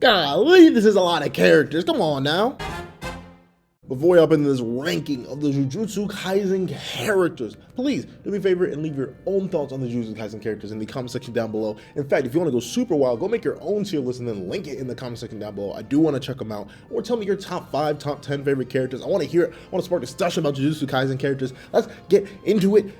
Golly, this is a lot of characters. Come on now. Before we hop into this ranking of the Jujutsu Kaisen characters, please do me a favor and leave your own thoughts on the Jujutsu Kaisen characters in the comment section down below. In fact, if you want to go super wild, go make your own tier list and then link it in the comment section down below. I do want to check them out. Or tell me your top 5, top 10 favorite characters. I want to hear it. I want to spark discussion about Jujutsu Kaisen characters. Let's get into it.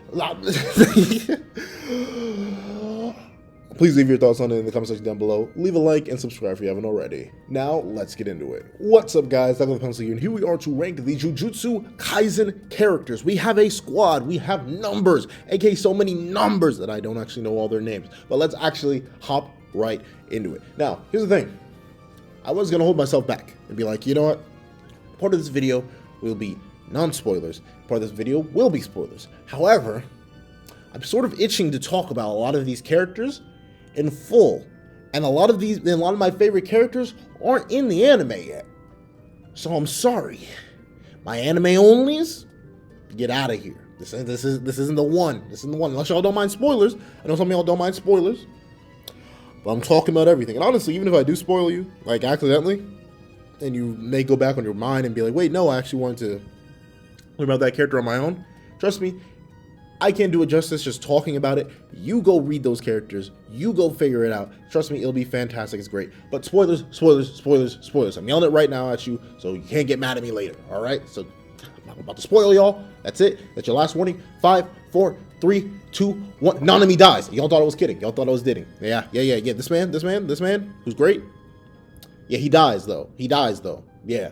Please leave your thoughts on it in the comment section down below. Leave a like and subscribe if you haven't already. Now, let's get into it. What's up, guys? Untitled Chapter here, and here we are to rank the Jujutsu Kaisen characters. We have a squad. We have numbers, aka so many numbers that I don't actually know all their names. But let's actually hop right into it. Now, here's the thing. I was going to hold myself back and be like, you know what? Part of this video will be non-spoilers. Part of this video will be spoilers. However, I'm sort of itching to talk about a lot of these characters in full, and a lot of my favorite characters aren't in the anime yet. So I'm sorry, my anime onlys, get out of here. This isn't the one. This isn't the one. Unless y'all don't mind spoilers. I know some of y'all don't mind spoilers, but I'm talking about everything. And honestly, even if I do spoil you, like accidentally, and you may go back on your mind and be like, wait, no, I actually wanted to learn about that character on my own. Trust me, I can't do it justice just talking about it. You go read those characters. You go figure it out. Trust me, it'll be fantastic. It's great. But spoilers, spoilers, spoilers, spoilers. I'm yelling it right now at you, so you can't get mad at me later. All right? So I'm about to spoil y'all. That's it. That's your last warning. 5, 4, 3, 2, 1. Nanami dies. Y'all thought I was kidding. Y'all thought I was kidding. Yeah. This man, who's great. Yeah, he dies though. Yeah.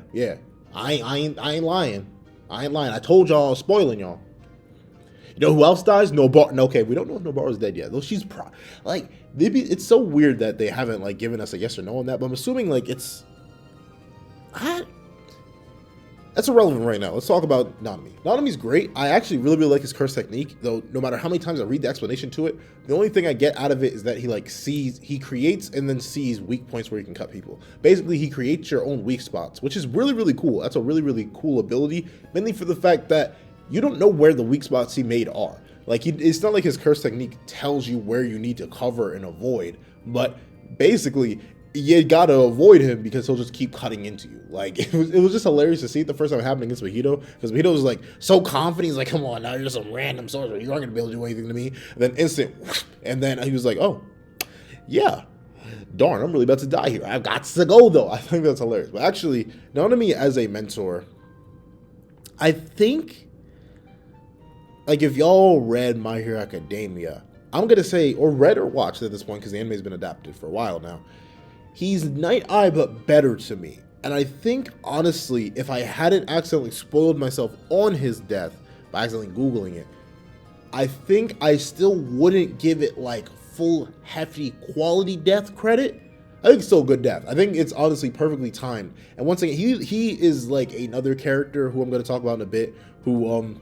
I ain't lying. I told y'all I was spoiling y'all. You know who else dies? Nobar. Okay, we don't know if Nobaru's dead yet. Though she's it's so weird that they haven't like given us a yes or no on that. But I'm assuming like it's that's irrelevant right now. Let's talk about Nanami. Nanami's great. I actually really like his curse technique. Though no matter how many times I read the explanation to it, the only thing I get out of it is that he creates and then sees weak points where he can cut people. Basically, he creates your own weak spots, which is really cool. That's a really cool ability, mainly for the fact that you don't know where the weak spots he made are. Like, it's not like his curse technique tells you where you need to cover and avoid, but basically, you gotta avoid him because he'll just keep cutting into you. Like, it was just hilarious to see it the first time it happened against Mahito, because Mahito was like so confident. He's like, come on, now you're just some random sorcerer. You aren't gonna be able to do anything to me. And then instant, and then he was like, oh, yeah. Darn, I'm really about to die here. I've got to go, though. I think that's hilarious. But actually, Nanami as a mentor, I think, like, if y'all read My Hero Academia, I'm going to say, or read or watched at this point, because the anime's been adapted for a while now, he's Night Eye, but better to me. And I think, honestly, if I hadn't accidentally spoiled myself on his death by accidentally Googling it, I think I still wouldn't give it, like, full, hefty, quality death credit. I think it's still a good death. I think it's honestly perfectly timed. And once again, he is, like, another character who I'm going to talk about in a bit, who,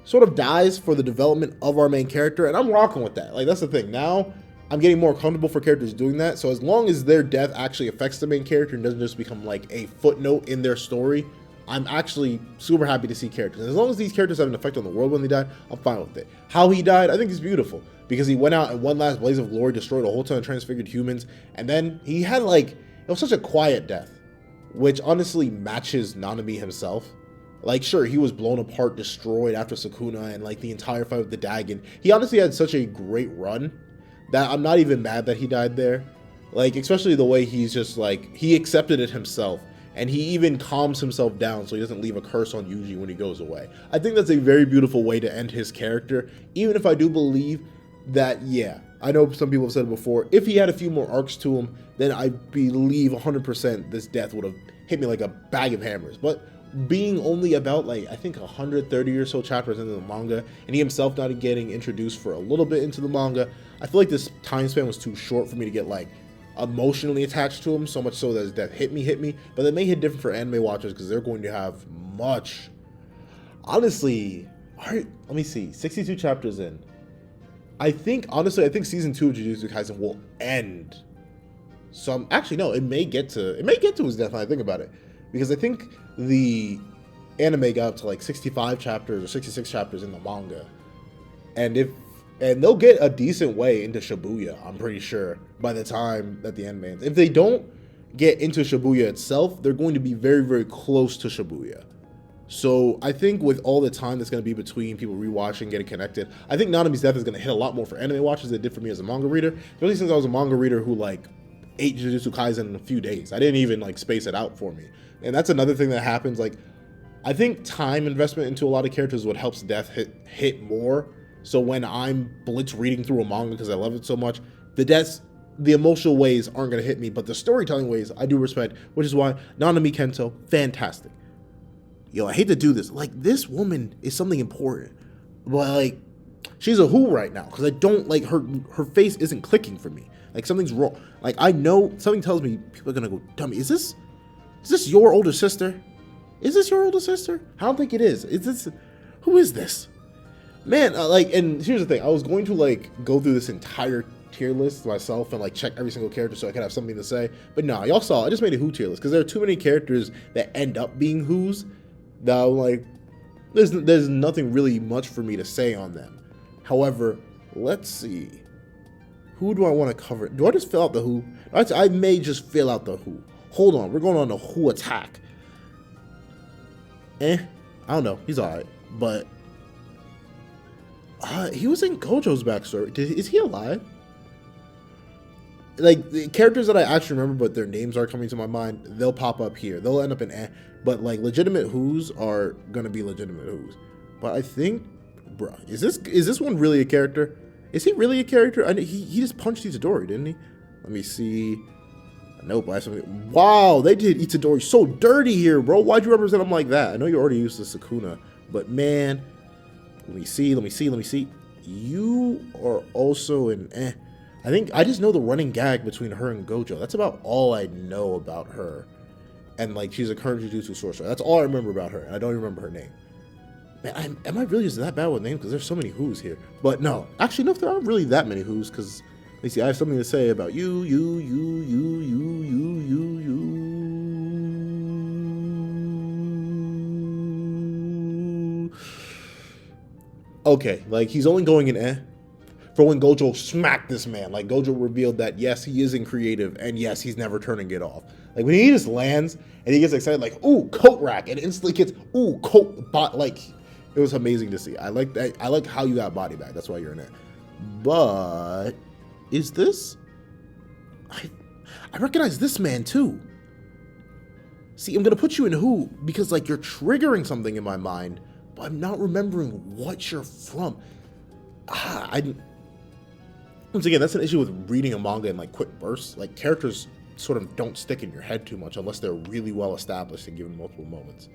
sort of dies for the development of our main character, and I'm rocking with that. Like, that's the thing. Now, I'm getting more comfortable for characters doing that, so as long as their death actually affects the main character and doesn't just become, like, a footnote in their story, I'm actually super happy to see characters. And as long as these characters have an effect on the world when they die, I'm fine with it. How he died, I think is beautiful, because he went out and one last blaze of glory, destroyed a whole ton of transfigured humans, and then he had, like, it was such a quiet death, which honestly matches Nanami himself. Like, sure, he was blown apart, destroyed after Sakuda and, like, the entire fight with the Dagon. He honestly had such a great run that I'm not even mad that he died there. Like, especially the way he's just, like, he accepted it himself. And he even calms himself down so he doesn't leave a curse on Yuji when he goes away. I think that's a very beautiful way to end his character, even if I do believe that, yeah, I know some people have said it before, if he had a few more arcs to him, then I believe 100% this death would have hit me like a bag of hammers. But being only about, like, I think 130 or so chapters into the manga, and he himself not getting introduced for a little bit into the manga, I feel like this time span was too short for me to get, like, emotionally attached to him, so much so that his death hit me, but it may hit different for anime watchers because they're going to have much. Honestly, all right, let me see, 62 chapters in. I think season 2 of Jujutsu Kaisen will end. So actually, no, it may get to his death when I think about it. Because I think the anime got up to like 65 chapters or 66 chapters in the manga. And they'll get a decent way into Shibuya, I'm pretty sure, by the time that the anime ends. If they don't, get into Shibuya itself, they're going to be very, very close to Shibuya. So I think with all the time that's going to be between people rewatching, getting connected, I think Nanami's death is going to hit a lot more for anime watchers than it did for me as a manga reader. Especially since I was a manga reader who like ate Jujutsu Kaisen in a few days. I didn't even like space it out for me. And that's another thing that happens. Like, I think time investment into a lot of characters is what helps death hit more. So when I'm blitz reading through a manga because I love it so much, the emotional ways aren't going to hit me, but the storytelling ways I do respect, which is why Nanami Kento, fantastic. Yo, I hate to do this. Like, this woman is something important, but like, she's a who right now because I don't like her face isn't clicking for me. Like, something's wrong. Like, I know something tells me people are gonna go, dummy, is this your older sister? Is this your older sister? I don't think it is. Who is this? Man, like, and here's the thing. I was going to like go through this entire tier list myself and like check every single character so I could have something to say. But nah, y'all saw, I just made a who tier list because there are too many characters that end up being who's that I'm like, there's nothing really much for me to say on them. However, let's see. Who do I want to cover? Do I just fill out the who? I may just fill out the who. Hold on, we're going on the who attack. I don't know. He's alright, but he was in Gojo's backstory. Is he alive? Like, the characters that I actually remember, but their names are coming to my mind, they'll pop up here. They'll end up in but like legitimate who's are gonna be legitimate who's. But I think, bruh, is this one really a character? Is he really a character? He just punched Itadori, didn't he? Let me see. Nope, I have something. Wow, they did Itadori so dirty here, bro. Why'd you represent him like that? I know you already used the Sakuna, but man, let me see. You are also an I think I just know the running gag between her and Gojo. That's about all I know about her. And like, she's a current Jujutsu sorcerer. That's all I remember about her. And I don't remember her name. Man, am I really just that bad with names? Because there's so many who's here. But no, actually, no, there aren't really that many who's. Because, let me see, I have something to say about you. Okay, like, he's only going in for when Gojo smacked this man. Like, Gojo revealed that, yes, he isn't creative, and yes, he's never turning it off. Like, when he just lands, and he gets excited, like, ooh, coat rack, and instantly gets, ooh, coat, like, it was amazing to see. I like that. I like how you got body back. That's why you're in it. But, is this? I recognize this man, too. See, I'm going to put you in who, because, like, you're triggering something in my mind, but I'm not remembering what you're from. Once again, that's an issue with reading a manga in like quick bursts. Like, characters sort of don't stick in your head too much unless they're really well established and given multiple moments.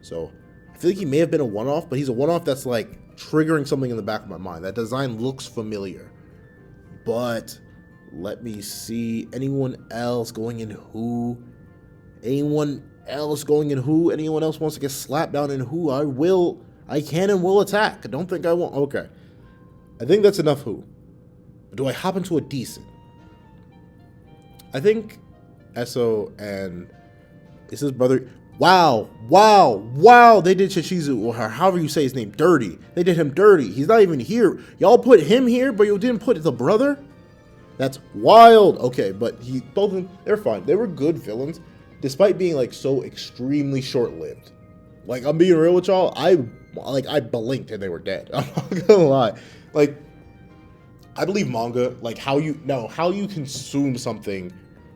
So I feel like he may have been a one-off, but he's a one-off that's like triggering something in the back of my mind. That design looks familiar. But let me see. Anyone else going in who? Anyone else going in who? Anyone else wants to get slapped down in who? I can and will attack. I don't think I won't. Okay. I think that's enough who. Do I hop into a decent? I think Eso and is his brother. Wow. They did Shishizu, or however you say his name, dirty. They did him dirty. He's not even here. Y'all put him here, but you didn't put the brother? That's wild. Okay, but both of them, they're fine. They were good villains, despite being like so extremely short-lived. Like, I'm being real with y'all. I blinked and they were dead. I'm not gonna lie. Like, I believe manga, like how you consume something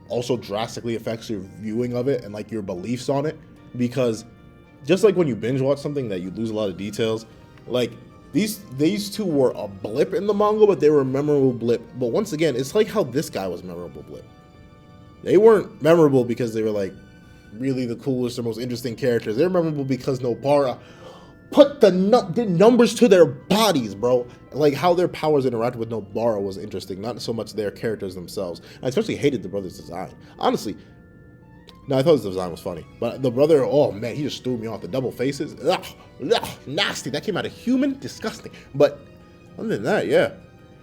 also drastically affects your viewing of it and like your beliefs on it. Because just like when you binge watch something that you lose a lot of details, like these two were a blip in the manga, but they were a memorable blip. But once again, it's like how this guy was a memorable blip. They weren't memorable because they were like really the coolest or most interesting characters. They're memorable because Nobara put the numbers to their bodies, bro. Like how their powers interacted with Nobara was interesting, not so much their characters themselves. I especially hated the brother's design. Honestly, no, I thought his design was funny, but the brother, oh man, he just threw me off. The double faces, nasty. That came out of human, disgusting. But other than that, yeah,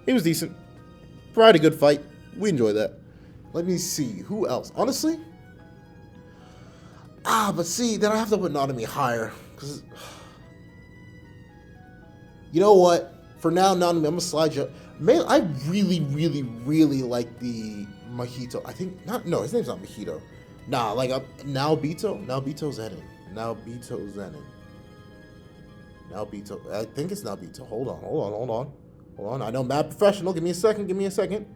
he was decent. Provided a good fight. We enjoyed that. Let me see who else. Honestly, but see, then I have to put Nanami higher because. You know what? For now, Nanami, I'm gonna slide you. Man, I really like the Mahito. His name's not Mahito. Nah, like Naobito Zenin. Naobito Zenin. Naobito. I think it's Naobito. Hold on. I know Mad Professional. Give me a second.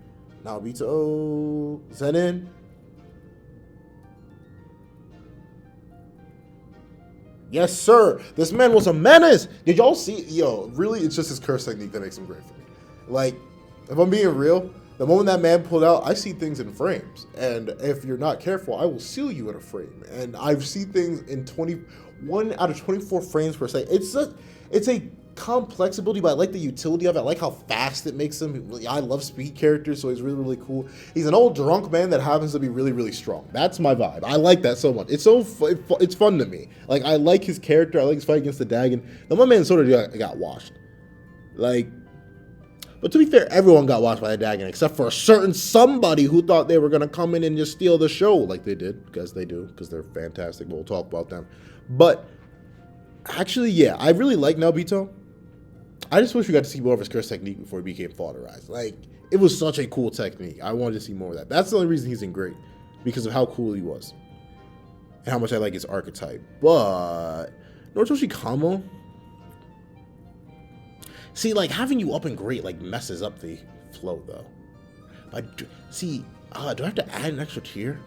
Naobito Zenin. Yes, sir. This man was a menace. Did y'all see? Yo, really, it's just his curse technique that makes him great for me. Like, if I'm being real, the moment that man pulled out, I see things in frames. And if you're not careful, I will seal you in a frame. And I see things in 21 out of 24 frames per second. It's a complex ability, but I like the utility of it. I like how fast it makes him. I love speed characters, so he's really, really cool. He's an old drunk man that happens to be really, really strong. That's my vibe. I like that so much. It's it's fun to me. Like, I like his character. I like his fight against the Dagon. Then my man sort of got washed. Like, but to be fair, everyone got washed by the Dagon except for a certain somebody who thought they were going to come in and just steal the show like they did, because they do, because they're fantastic. We'll talk about them. But actually, yeah, I really like Naobito. I just wish we got to see more of his curse technique before he became fatalized. Like, it was such a cool technique. I wanted to see more of that. That's the only reason he's in great, because of how cool he was and how much I like his archetype. But Noritoshi Kamo, see, like, having you up in great, like, messes up the flow, though. Do I have to add an extra tier?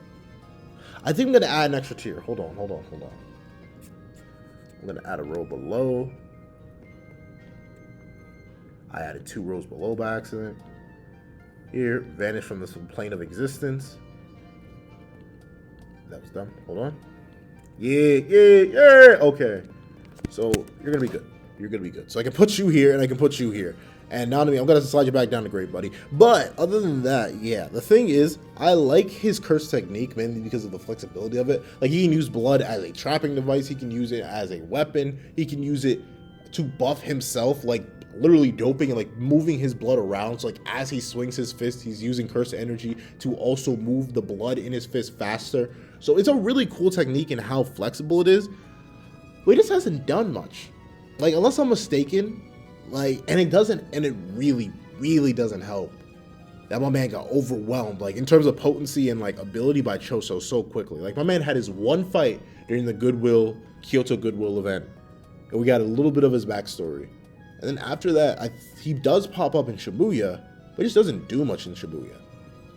I think I'm going to add an extra tier. Hold on. I'm going to add a row below. I added 2 rows below by accident. Here, vanish from this plane of existence. That was dumb. Hold on. Yeah. Okay. So, you're going to be good. You're going to be good. So I can put you here, and I can put you here. And now to me, I'm going to slide you back down to great, buddy. But other than that, yeah. The thing is, I like his curse technique, mainly because of the flexibility of it. Like, he can use blood as a trapping device. He can use it as a weapon. He can use it to buff himself, like, literally doping and, like, moving his blood around. So, like, as he swings his fist, he's using curse energy to also move the blood in his fist faster. So it's a really cool technique in how flexible it is. But he just hasn't done much. Like, unless I'm mistaken, like, and it really, really doesn't help that my man got overwhelmed, like, in terms of potency and, like, ability by Choso so quickly. Like, my man had his one fight during the Kyoto Goodwill event, and we got a little bit of his backstory. And then after that, he does pop up in Shibuya, but he just doesn't do much in Shibuya.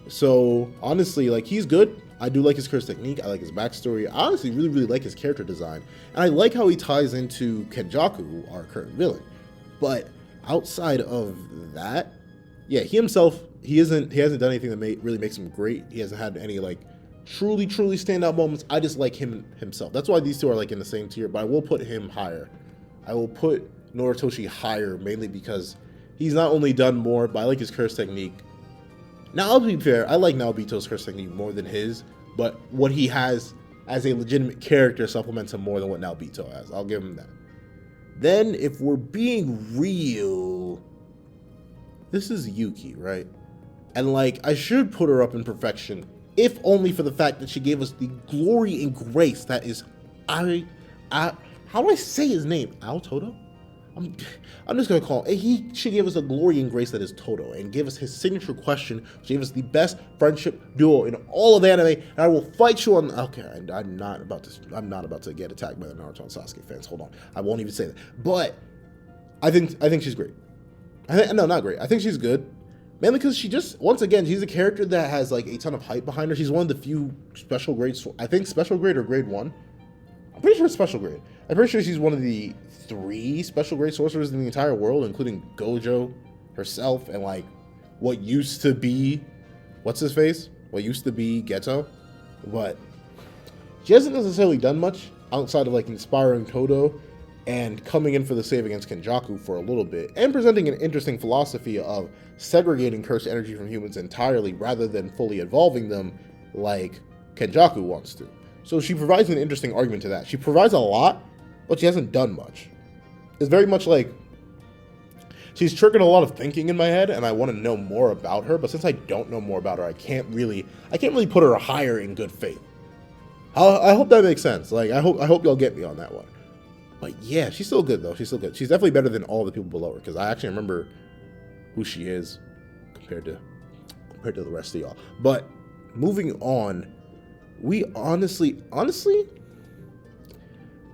So, honestly, like, he's good. I do like his curse technique. I like his backstory. I honestly really, really like his character design. And I like how he ties into Kenjaku, our current villain. But outside of that, yeah, he hasn't done anything that really makes him great. He hasn't had any, like, truly standout moments. I just like him himself. That's why these two are, like, in the same tier, but I will put him higher. I will put Noritoshi higher, mainly because he's not only done more, but I like his curse technique. Now, I'll be fair, I like Naobito's curse technique more than his, but what he has as a legitimate character supplements him more than what Naobito has. I'll give him that. Then, if we're being real, this is Yuki, right? And, like, I should put her up in perfection, if only for the fact that she gave us the glory and grace that is, how do I say his name? Toto? I'm just gonna call him. She gave us the glory and grace that is Toto, and gave us his signature question. She gave us the best friendship duo in all of anime, and I will fight you on. Okay, I'm not about to get attacked by the Naruto and Sasuke fans. Hold on, I won't even say that. But I think she's great. No, not great. I think she's good, mainly because once again, she's a character that has, like, a ton of hype behind her. She's one of the few special grades. I think special grade or grade 1. I'm pretty sure it's special grade. I'm pretty sure she's one of the 3 special grade sorcerers in the entire world, including Gojo herself and, like, what used to be, what used to be Geto. But she hasn't necessarily done much outside of, like, inspiring Toto and coming in for the save against Kenjaku for a little bit, and presenting an interesting philosophy of segregating cursed energy from humans entirely rather than fully evolving them like Kenjaku wants to. So she provides an interesting argument to that. She provides a lot, but she hasn't done much. It's very much like she's triggering a lot of thinking in my head, and I want to know more about her. But since I don't know more about her, I can't really put her higher in good faith. I hope that makes sense. Like, I hope y'all get me on that one. But yeah, she's still good though. She's still good. She's definitely better than all the people below her, because I actually remember who she is compared to the rest of y'all. But moving on. we honestly,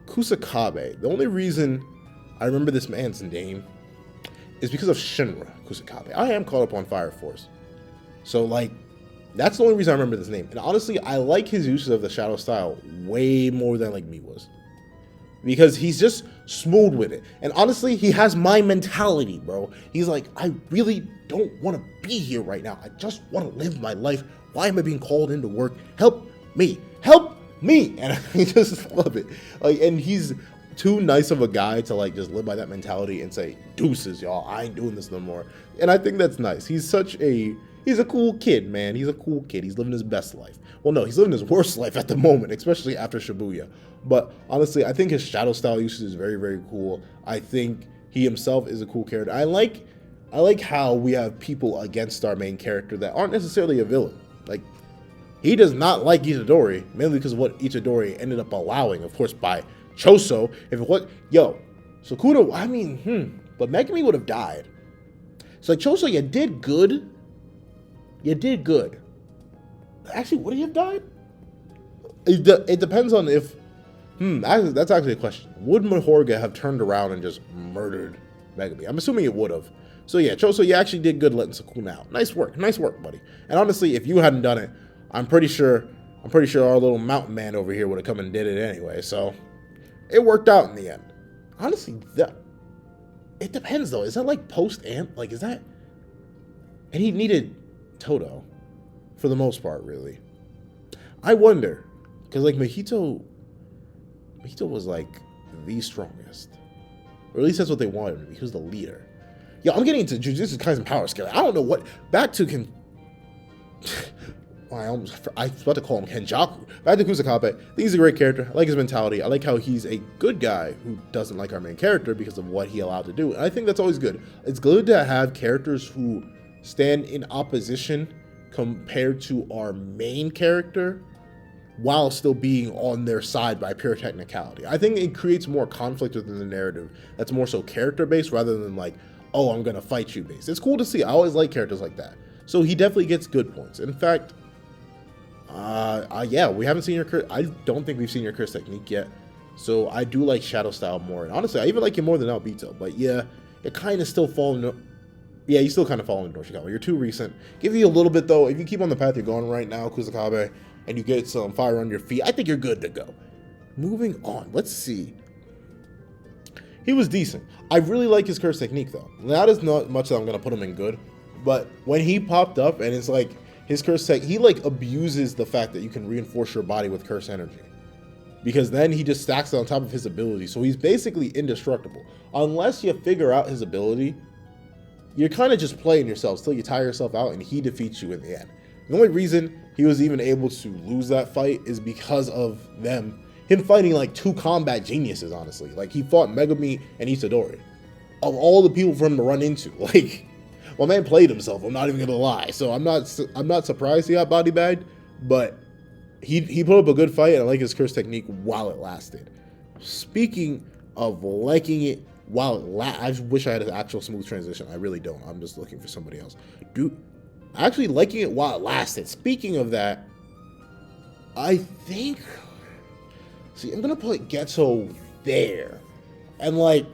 Kusakabe. The only reason I remember this man's name is because of Shinra Kusakabe. I am caught up on Fire Force. So, like, that's the only reason I remember this name. And honestly, I like his uses of the shadow style way more than, like, me was. Because he's just smooth with it. And honestly, he has my mentality, bro. He's like, I really don't want to be here right now. I just want to live my life. Why am I being called into work? Help me. Help me. And I just love it. Like, and he's too nice of a guy to, like, just live by that mentality and say, deuces, y'all, I ain't doing this no more. And I think that's nice. He's a cool kid, man. He's a cool kid. He's living his best life. Well, no, he's living his worst life at the moment, especially after Shibuya. But honestly, I think his shadow style usage is very, very cool. I think he himself is a cool character. I like how we have people against our main character that aren't necessarily a villain. Like, he does not like Itadori, mainly because of what Itadori ended up allowing, of course, by Choso. If it was, Sakuda, I mean, but Megumi would have died. So, like, Choso, you did good. You did good. Actually, would he have died? It depends on if... that's actually a question. Would Mahorga have turned around and just murdered Megumi? I'm assuming it would have. So yeah, Choso, you actually did good letting Sukuna out. Nice work, buddy. And honestly, if you hadn't done it, I'm pretty sure our little mountain man over here would have come and did it anyway. So it worked out in the end. Honestly, it depends though. Is that like post-amp? Like, is that... And he needed Toto for the most part, really. I wonder, because like Mahito was like the strongest, or at least that's what they wanted him to be. He was the leader. Yeah, I'm getting into Jujutsu Kaisen power scale. I don't know what. Back to I was about to call him Kenjaku. Back to Kusakabe. I think he's a great character. I like his mentality. I like how he's a good guy who doesn't like our main character because of what he allowed to do. And I think that's always good. It's good to have characters who stand in opposition compared to our main character, while still being on their side by pure technicality. I think it creates more conflict within the narrative that's more so character-based rather than like, oh, I'm going to fight you based. It's cool to see. I always like characters like that. So he definitely gets good points. In fact, yeah, we haven't seen your... I don't think we've seen your curse technique yet. So I do like Shadow Style more. And honestly, I even like it more than Albedo. But yeah, it kind of still falling... Yeah, you still kind of fall into Doshikawa. You're too recent. Give you a little bit, though. If you keep on the path you're going right now, Kusakabe, and you get some fire under your feet, I think you're good to go. Moving on. Let's see. He was decent. I really like his curse technique, though. That is not much that I'm going to put him in good. But when he popped up, and it's like, his curse tech, he, like, abuses the fact that you can reinforce your body with curse energy. Because then he just stacks it on top of his ability. So he's basically indestructible. Unless you figure out his ability, you're kind of just playing yourself till you tire yourself out and he defeats you in the end. The only reason he was even able to lose that fight is because of him fighting like two combat geniuses, honestly. Like, he fought Megumi and Itadori. Of all the people for him to run into, like, well, man played himself, I'm not even gonna lie. So I'm not surprised he got body bagged, but he put up a good fight, and I like his curse technique while it lasted. Speaking of liking it while it I wish I had an actual smooth transition. I really don't. I'm just looking for somebody else. Actually liking it while it lasted. Speaking of that, I think... See, I'm going to put Geto there. And, like,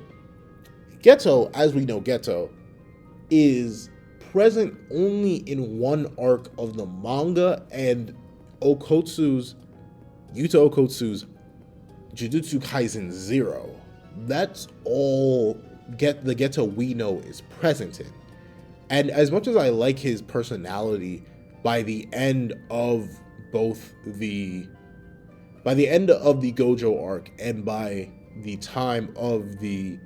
Geto, as we know, Geto is present only in one arc of the manga, and Yuta Okotsu's Jujutsu Kaisen 0. That's all the Geto we know is present in. And as much as I like his personality, by the end of the Gojo arc and by the time of basically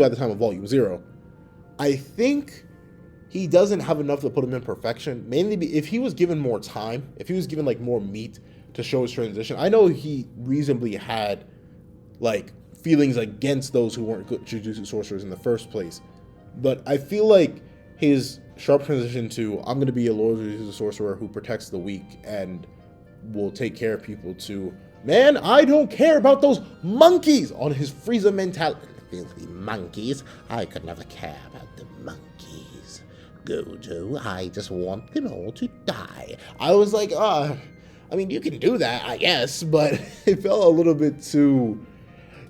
by the time of Volume 0, I think he doesn't have enough to put him in perfection. Mainly if he was given more time, if he was given like more meat to show his transition. I know he reasonably had like feelings against those who weren't good Jujutsu sorcerers in the first place, but I feel like his sharp transition to I'm going to be a loyal Jujutsu sorcerer who protects the weak and will take care of people to, man, I don't care about those monkeys, on his Frieza mentality. Filthy monkeys, I could never care about the monkeys. Gojo, I just want them all to die. I was like, I mean, you can do that, I guess, but it felt a little bit too.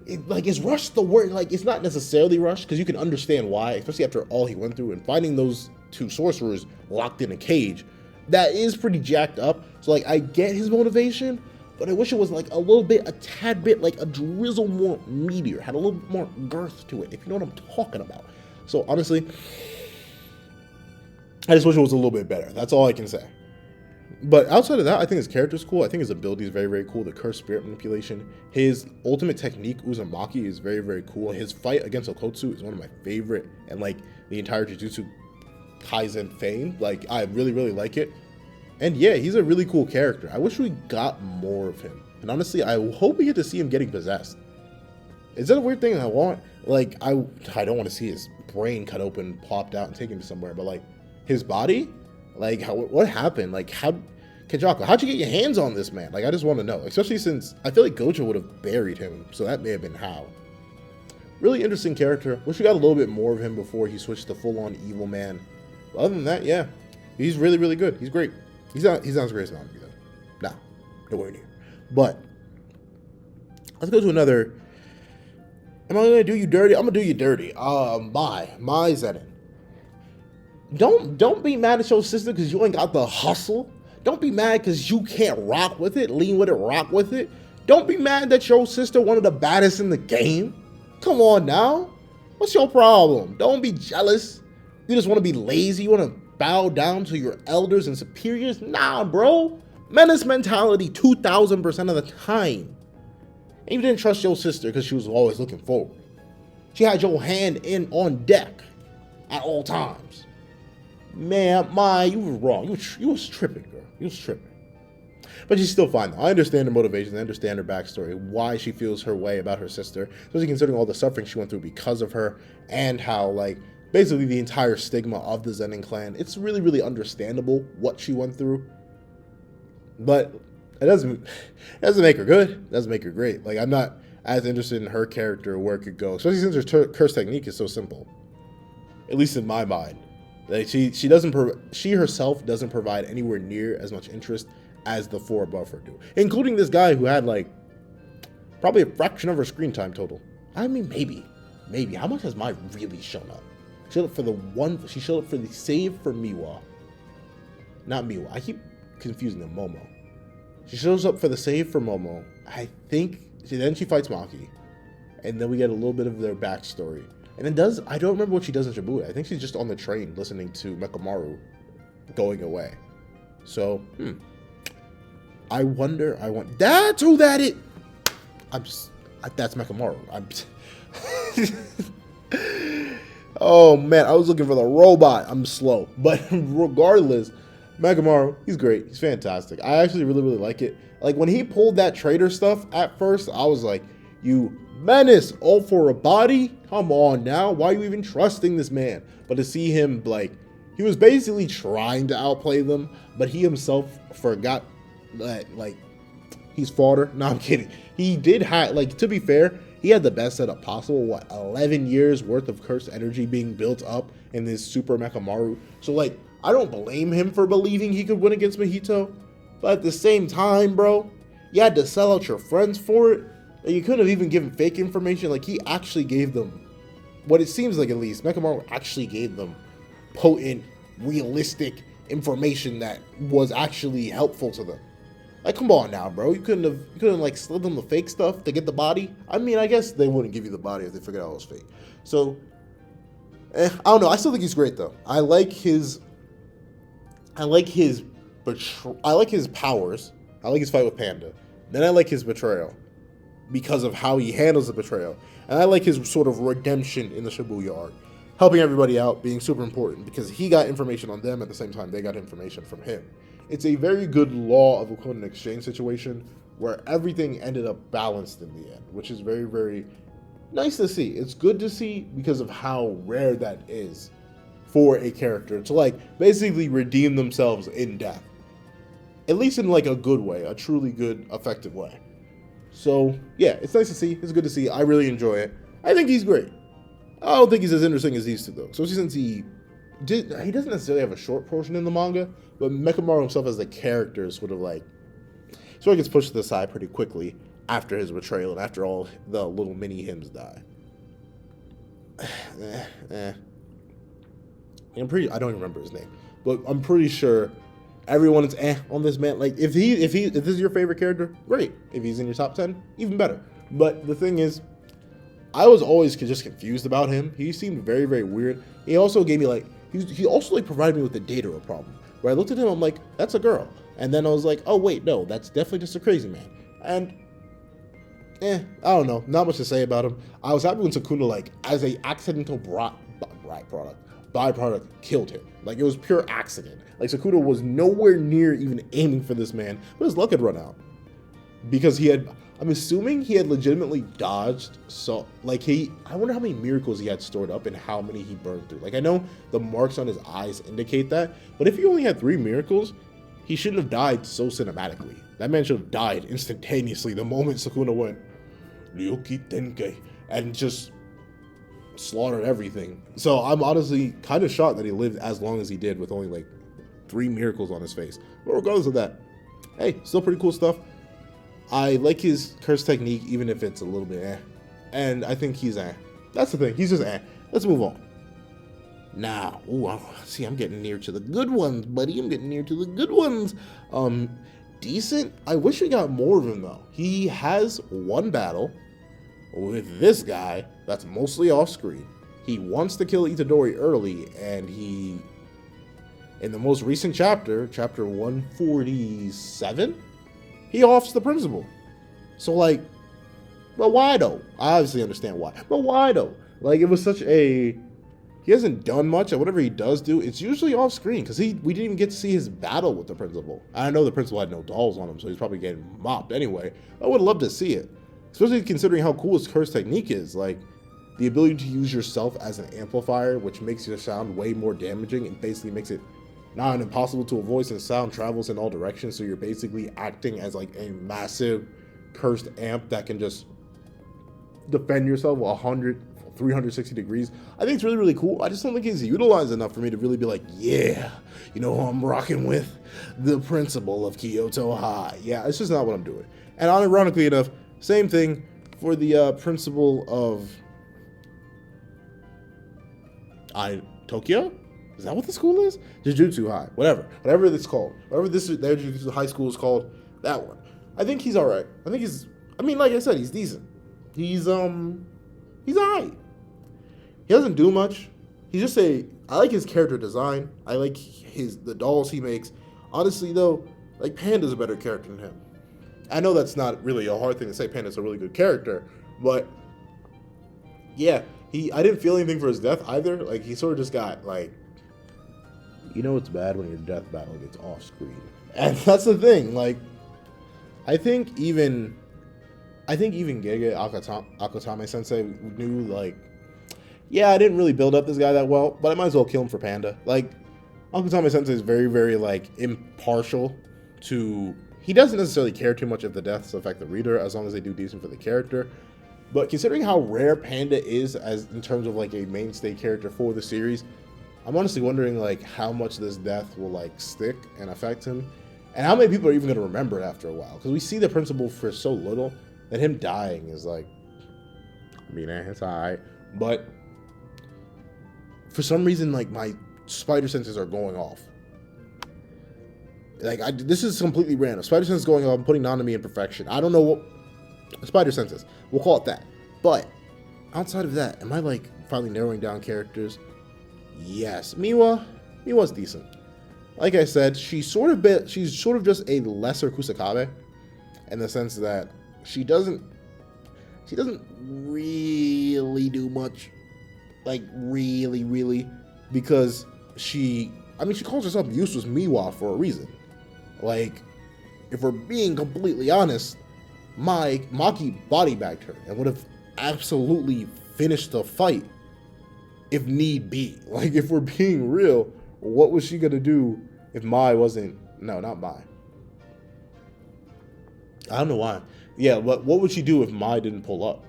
Is rushed the word? Like, it's not necessarily rushed because you can understand why, especially after all he went through and finding those two sorcerers locked in a cage. That is pretty jacked up. So, like, I get his motivation, but I wish it was like a little bit, a tad bit, like a drizzle more meteor, had a little bit more girth to it, if you know what I'm talking about. So, honestly, I just wish it was a little bit better. That's all I can say. But outside of that, I think his character's cool. I think his ability is very, very cool. The cursed spirit manipulation. His ultimate technique, Uzumaki, is very, very cool. His fight against Okotsu is one of my favorite. And, like, the entire Jujutsu Kaisen fame. Like, I really, really like it. And, yeah, he's a really cool character. I wish we got more of him. And, honestly, I hope we get to see him getting possessed. Is that a weird thing I want? Like, I don't want to see his brain cut open, plopped out, and taken to somewhere. But, like, his body? Like, what happened? Like, Kenjaku, how'd you get your hands on this man? Like, I just want to know. Especially since I feel like Gojo would have buried him. So that may have been how. Really interesting character. Wish we got a little bit more of him before he switched to full-on evil man. But other than that, yeah. He's really, really good. He's great. He's not as great as Manga, though. Nah, nowhere near. But, let's go to another. Am I going to do you dirty? I'm going to do you dirty. My Zenin. Don't be mad at your sister because you ain't got the hustle. Don't be mad because you can't rock with it, lean with it, rock with it. Don't be mad that your sister one of the baddest in the game. Come on now. What's your problem? Don't be jealous. You just want to be lazy. You want to bow down to your elders and superiors. Nah, bro. Menace mentality 2,000% of the time. And you didn't trust your sister because she was always looking forward. She had your hand on deck at all times. Man, you were wrong. You was tripping, girl. You was tripping. But she's still fine, though. I understand her motivations. I understand her backstory, why she feels her way about her sister, especially considering all the suffering she went through because of her, and how, like, basically the entire stigma of the Zenin clan. It's really, really understandable what she went through. But it doesn't make her good. It doesn't make her great. Like, I'm not as interested in her character or where it could go, especially since her curse technique is so simple. At least in my mind. Like, she herself doesn't provide anywhere near as much interest as the four above her do, including this guy who had, like, probably a fraction of her screen time total. I mean, maybe. How much has Mai really shown up? She showed up for the save for Miwa. Not Miwa. I keep confusing them. Momo. She shows up for the save for Momo. I think then she fights Maki, and then we get a little bit of their backstory. And then I don't remember what she does in Shibuya. I think she's just on the train listening to Mekamaru going away. So, that's who that is. That's Mekamaru. Oh man, I was looking for the robot. I'm slow. But regardless, Mekamaru, he's great. He's fantastic. I actually really, really like it. Like, when he pulled that traitor stuff at first, I was like, you menace, all for a body? Come on now, why are you even trusting this man? But to see him, like, he was basically trying to outplay them, but he himself forgot that, like, he's fodder. No, I'm kidding. He did have, like, to be fair, he had the best setup possible. 11 years worth of cursed energy being built up in this Super Mekamaru. So, like, I don't blame him for believing he could win against Mahito, but at the same time, bro, you had to sell out your friends for it. You couldn't have even given fake information. Like, he actually gave them, what it seems like at least, Mekamaru actually gave them potent, realistic information that was actually helpful to them. Like, come on now, bro. You couldn't like slip them the fake stuff to get the body. I mean, I guess they wouldn't give you the body if they figured out it was fake. So, I don't know. I still think he's great though. I like his powers. I like his fight with Panda. Then I like his betrayal, because of how he handles the betrayal. And I like his sort of redemption in the Shibuya arc. Helping everybody out, being super important, because he got information on them at the same time they got information from him. It's a very good law of equivalent exchange situation where everything ended up balanced in the end, which is very, very nice to see. It's good to see because of how rare that is for a character to, like, basically redeem themselves in death. At least in, like, a good way, a truly good, effective way. So, yeah, it's nice to see. It's good to see. I really enjoy it. I think he's great. I don't think he's as interesting as these two, though. Especially since he doesn't necessarily have a short portion in the manga, but Mekamaru himself as the character is sort of like, story gets pushed to the side pretty quickly after his betrayal and after all the little mini hymns die. I don't even remember his name, but I'm pretty sure everyone is on this man. Like if this is your favorite character, great. If he's in your top 10, even better. But the thing is, I was always just confused about him. He seemed very, very weird. He also gave me he also provided me with the data problem. Where I looked at him, I'm like, that's a girl. And then I was like, oh wait, no, that's definitely just a crazy man. And I don't know, not much to say about him. I was happy when Sakuda, as a accidental byproduct, killed him. Like, it was pure accident. Like, Sakuda was nowhere near even aiming for this man, but his luck had run out. Because I'm assuming he had legitimately dodged, I wonder how many miracles he had stored up and how many he burned through. Like, I know the marks on his eyes indicate that, but if he only had 3 miracles, he shouldn't have died so cinematically. That man should have died instantaneously the moment Sakuda went, Yuki Tenkei, and just slaughtered everything. So I'm honestly kind of shocked that he lived as long as he did with only 3 miracles on his face. But regardless of that, hey, still pretty cool stuff. I like his curse technique, even if it's a little bit and I think he's That's the thing, he's just Let's move on. Now, see, I'm getting near to the good ones, buddy. I'm getting near to the good ones. Decent. I wish we got more of him, though. He has one battle with this guy that's mostly off screen. He wants to kill Itadori early, and in the most recent chapter 147, he offs the principal. So, but why though? I obviously understand why. But why though? It was such he hasn't done much, and whatever he does do, it's usually off screen, because we didn't even get to see his battle with the principal. I know the principal had no dolls on him, so he's probably getting mopped anyway. I would love to see it, especially considering how cool his curse technique is. The ability to use yourself as an amplifier, which makes your sound way more damaging and basically makes it not impossible to avoid, since sound travels in all directions. So you're basically acting as a massive cursed amp that can just defend yourself 360 degrees. I think it's really, really cool. I just don't think he's utilized enough for me to really be yeah, who I'm rocking with? The principal of Kyoto High. Yeah, it's just not what I'm doing. And ironically enough, same thing for the principal of Tokyo? Is that what the school is? Jujutsu High. Whatever it's called. Whatever their Jujutsu High School is called, that one. I think he's alright. Like I said, he's decent. He's alright. He doesn't do much. I like his character design. I like the dolls he makes. Honestly though, Panda's a better character than him. I know that's not really a hard thing to say. Panda's a really good character, but yeah, I didn't feel anything for his death either. He sort of just got it's bad when your death battle gets off screen. And that's the thing. I think even Gege Akutami Sensei knew yeah, I didn't really build up this guy that well, but I might as well kill him for Panda. Akutami Sensei is very, very impartial to. He doesn't necessarily care too much if the deaths affect the reader, as long as they do decent for the character. But considering how rare Panda is in terms of a mainstay character for the series, I'm honestly wondering how much this death will stick and affect him, and how many people are even going to remember it after a while. Because we see the principal for so little that him dying is it's alright. But for some reason, my spider senses are going off. This is completely random. Spider senses going off. I'm putting Nanami in perfection. I don't know what spider senses. We'll call it that. But outside of that, am I finally narrowing down characters? Yes, Miwa's decent. Like I said, she's sort of just a lesser Kusakabe, in the sense that she doesn't really do much. Really, because she calls herself useless Miwa for a reason. If we're being completely honest, Maki bodybagged her and would have absolutely finished the fight if need be. If we're being real, what was she gonna do if Mai wasn't? No, not Mai. I don't know why. Yeah, but what would she do if Mai didn't pull up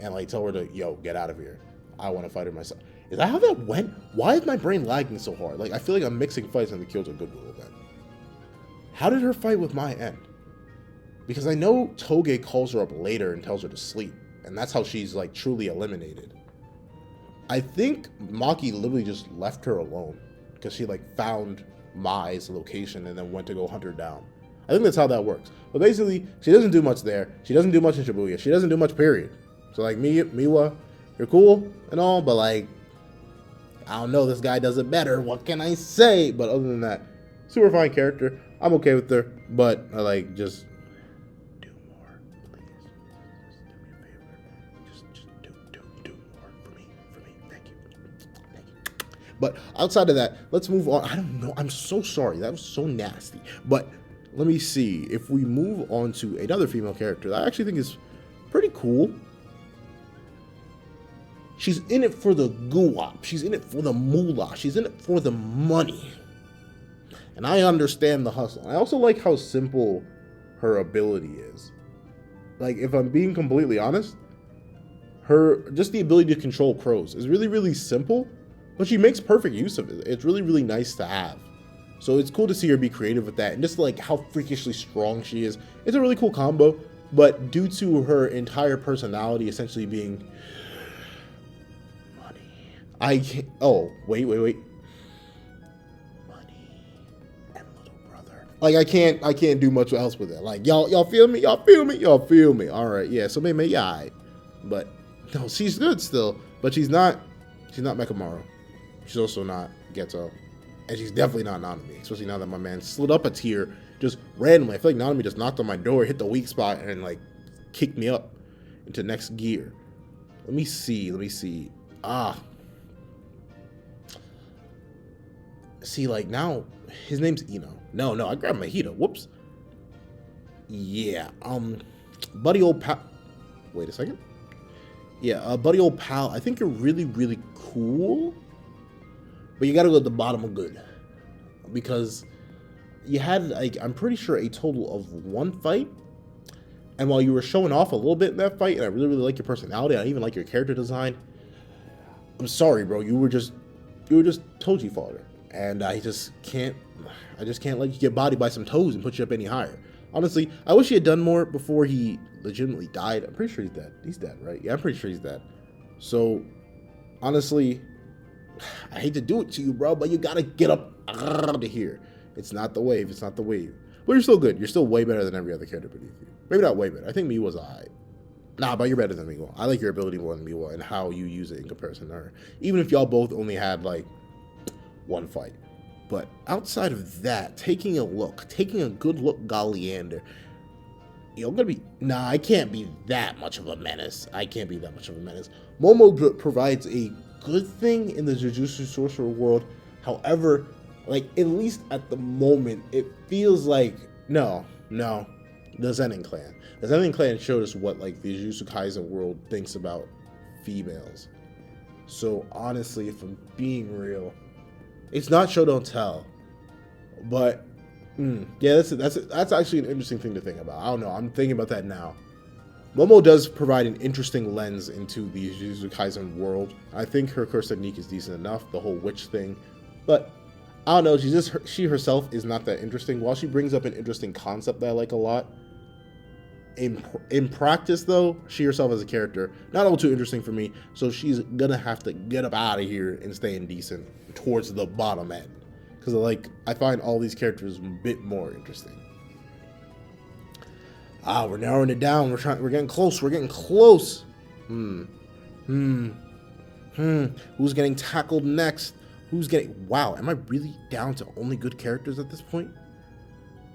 and tell her to, get out of here? I want to fight her myself. Is that how that went? Why is my brain lagging so hard? I feel like I'm mixing fights in the Kyoto Goodwill event. How did her fight with Mai end? Because I know Toge calls her up later and tells her to sleep. And that's how she's like truly eliminated. I think Maki literally just left her alone because she like found Mai's location and then went to go hunt her down. I think that's how that works. But basically, she doesn't do much there. She doesn't do much in Shibuya. She doesn't do much, period. So like Miwa, you're cool and all, but like, I don't know, this guy does it better. What can I say? But other than that, super fine character. I'm okay with her, but I like just do more, please. Just do more for me. Thank you. But outside of that, let's move on. I don't know. I'm so sorry. That was so nasty. But let me see. If we move on to another female character that I actually think is pretty cool. She's in it for the guwap. She's in it for the moolah. She's in it for the money. And I understand the hustle. I also like how simple her ability is. Like, if I'm being completely honest, just the ability to control crows is really, really simple, but she makes perfect use of it. It's really, really nice to have. So it's cool to see her be creative with that. And just like how freakishly strong she is. It's a really cool combo. But due to her entire personality essentially being I can't. Oh, wait. Money and little brother. Like I can't do much else with it. Like y'all feel me? Y'all feel me? All right, yeah. So maybe yeah, but no, she's good still. But she's not Mekamaru. She's also not Geto, and she's definitely not Nanami. Especially now that my man slid up a tier just randomly. I feel like Nanami just knocked on my door, hit the weak spot, and like kicked me up into next gear. Let me see. See, like now, his name's Ino. No, I grabbed Mahito. Whoops. Yeah, buddy old pal. Wait a second. Yeah, buddy old pal. I think you're really, really cool, but you gotta go to the bottom of good because you had like I'm pretty sure a total of one fight, and while you were showing off a little bit in that fight, and I really, really like your personality, I even like your character design. I'm sorry, bro. You were just Toji fodder. And I just can't let you get bodied by some toes and put you up any higher. Honestly, I wish he had done more before he legitimately died. I'm pretty sure he's dead. He's dead, right? Yeah, I'm pretty sure he's dead. So, honestly, I hate to do it to you, bro, but you gotta get up out of here. It's not the wave. But you're still good. You're still way better than every other character beneath you. Maybe not way better. I think Miwa's alright. Nah, but you're better than Miwa. I like your ability more than Miwa and how you use it in comparison to her. Even if y'all both only had, like, one fight. But outside of that, taking a good look, Galliander, I can't be that much of a menace. Momo provides a good thing in the Jujutsu Sorcerer world. However, like, at least at the moment, it feels like, no, the Zenin clan. The Zenin clan showed us what, like, the Jujutsu Kaisen world thinks about females. So, honestly, if I'm being real, it's not show don't tell, but yeah, that's actually an interesting thing to think about. I don't know. I'm thinking about that now. Momo does provide an interesting lens into the Jujutsu Kaisen world. I think her curse technique is decent enough, the whole witch thing, but I don't know. She herself is not that interesting. While she brings up an interesting concept that I like a lot, in practice though, she herself as a character not all too interesting for me. So she's gonna have to get up out of here and stay indecent towards the bottom end, because I find all these characters a bit more interesting. We're narrowing it down. We're getting close. Who's getting tackled next? Wow, am I really down to only good characters at this point?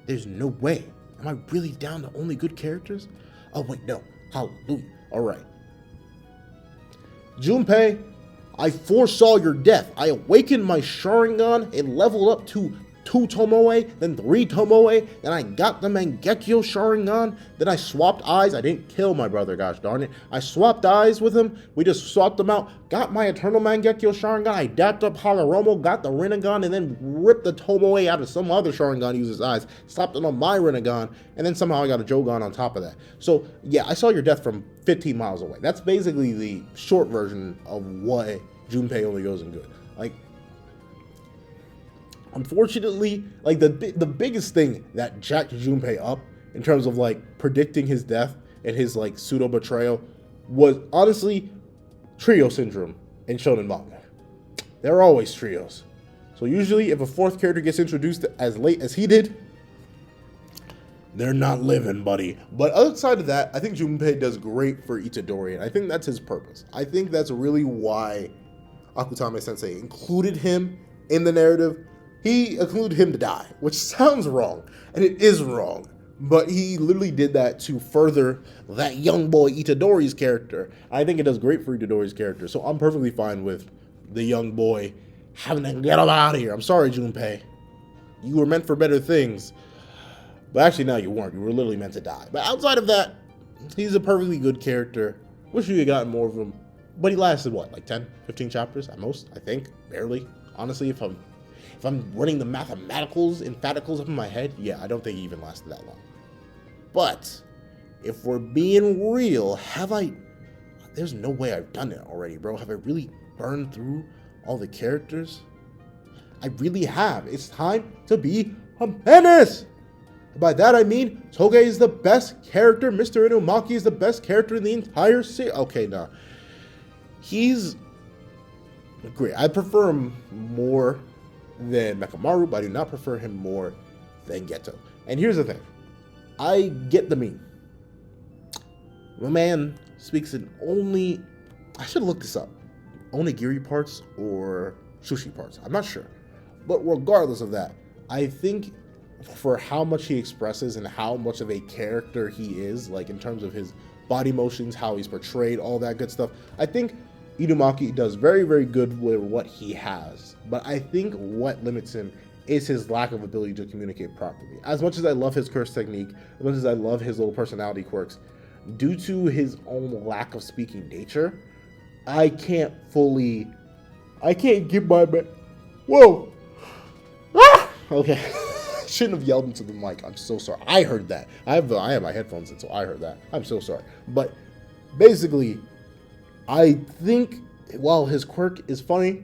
There's no way. Am I really down to only good characters? Oh wait, no. Hallelujah. Alright. Junpei, I foresaw your death. I awakened my Sharingan and leveled up to 2 Tomoe, then 3 Tomoe, then I got the Mangekyo Sharingan, then I swapped eyes. I didn't kill my brother, gosh darn it. I swapped eyes with him. We just swapped them out. Got my Eternal Mangekyo Sharingan. I dapped up Hagoromo, got the Rinnegan, and then ripped the Tomoe out of some other Sharingan, used his eyes, slapped it on my Rinnegan, and then somehow I got a Jogan on top of that. So, yeah, I saw your death from 15 miles away. That's basically the short version of why Junpei only goes in good. Like, unfortunately, like the biggest thing that jacked Junpei up in terms of like predicting his death and his like pseudo betrayal was honestly trio syndrome in shonen manga. There are always trios. So usually if a fourth character gets introduced as late as he did, they're not living, buddy. But outside of that, I think Junpei does great for Itadori, and I think that's his purpose. I think that's really why Akutame Sensei included him in the narrative. He included him to die, which sounds wrong, and it is wrong. But he literally did that to further that young boy Itadori's character. I think it does great for Itadori's character, so I'm perfectly fine with the young boy having to get him out of here. I'm sorry, Junpei. You were meant for better things. But actually, no, you weren't. You were literally meant to die. But outside of that, he's a perfectly good character. Wish we had gotten more of him. But he lasted, what, like 10, 15 chapters at most, I think? Barely. Honestly, if I'm running the mathematicals, emphaticals up in my head, yeah, I don't think he even lasted that long. But if we're being real, there's no way I've done it already, bro. Have I really burned through all the characters? I really have. It's time to be a menace. By that I mean, Toge is the best character. Mr. Inumaki is the best character in the entire series. Okay, nah. He's great. I prefer him more than Mekamaru, but I do not prefer him more than Geto. And here's the thing. I get the meme. My man speaks in only, I should look this up, onigiri parts or sushi parts. I'm not sure. But regardless of that, I think for how much he expresses and how much of a character he is, like in terms of his body motions, how he's portrayed, all that good stuff, I think Inumaki does very, very good with what he has. But I think what limits him is his lack of ability to communicate properly. As much as I love his curse technique, as much as I love his little personality quirks, due to his own lack of speaking nature, I can't give my whoa! Ah! Okay. Shouldn't have yelled into the mic. I'm so sorry. I heard that. I have my headphones in, so I heard that. I'm so sorry. But basically, I think while his quirk is funny,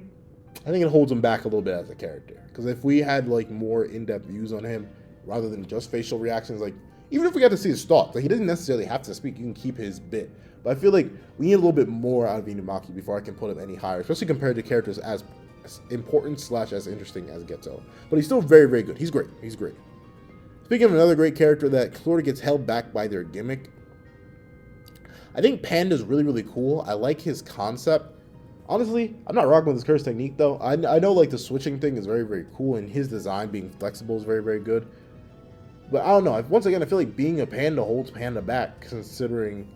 I think it holds him back a little bit as a character. Because if we had like more in-depth views on him, rather than just facial reactions, like even if we got to see his thoughts, like he doesn't necessarily have to speak. You can keep his bit. But I feel like we need a little bit more out of Inumaki before I can put him any higher, especially compared to characters as important / as interesting as Geto. But he's still very, very good. He's great. He's great. Speaking of another great character that sort of gets held back by their gimmick, I think Panda's really, really cool. I like his concept. Honestly, I'm not rocking with his curse technique though. I know like the switching thing is very, very cool, and his design being flexible is very, very good. But I don't know. Once again, I feel like being a panda holds Panda back, considering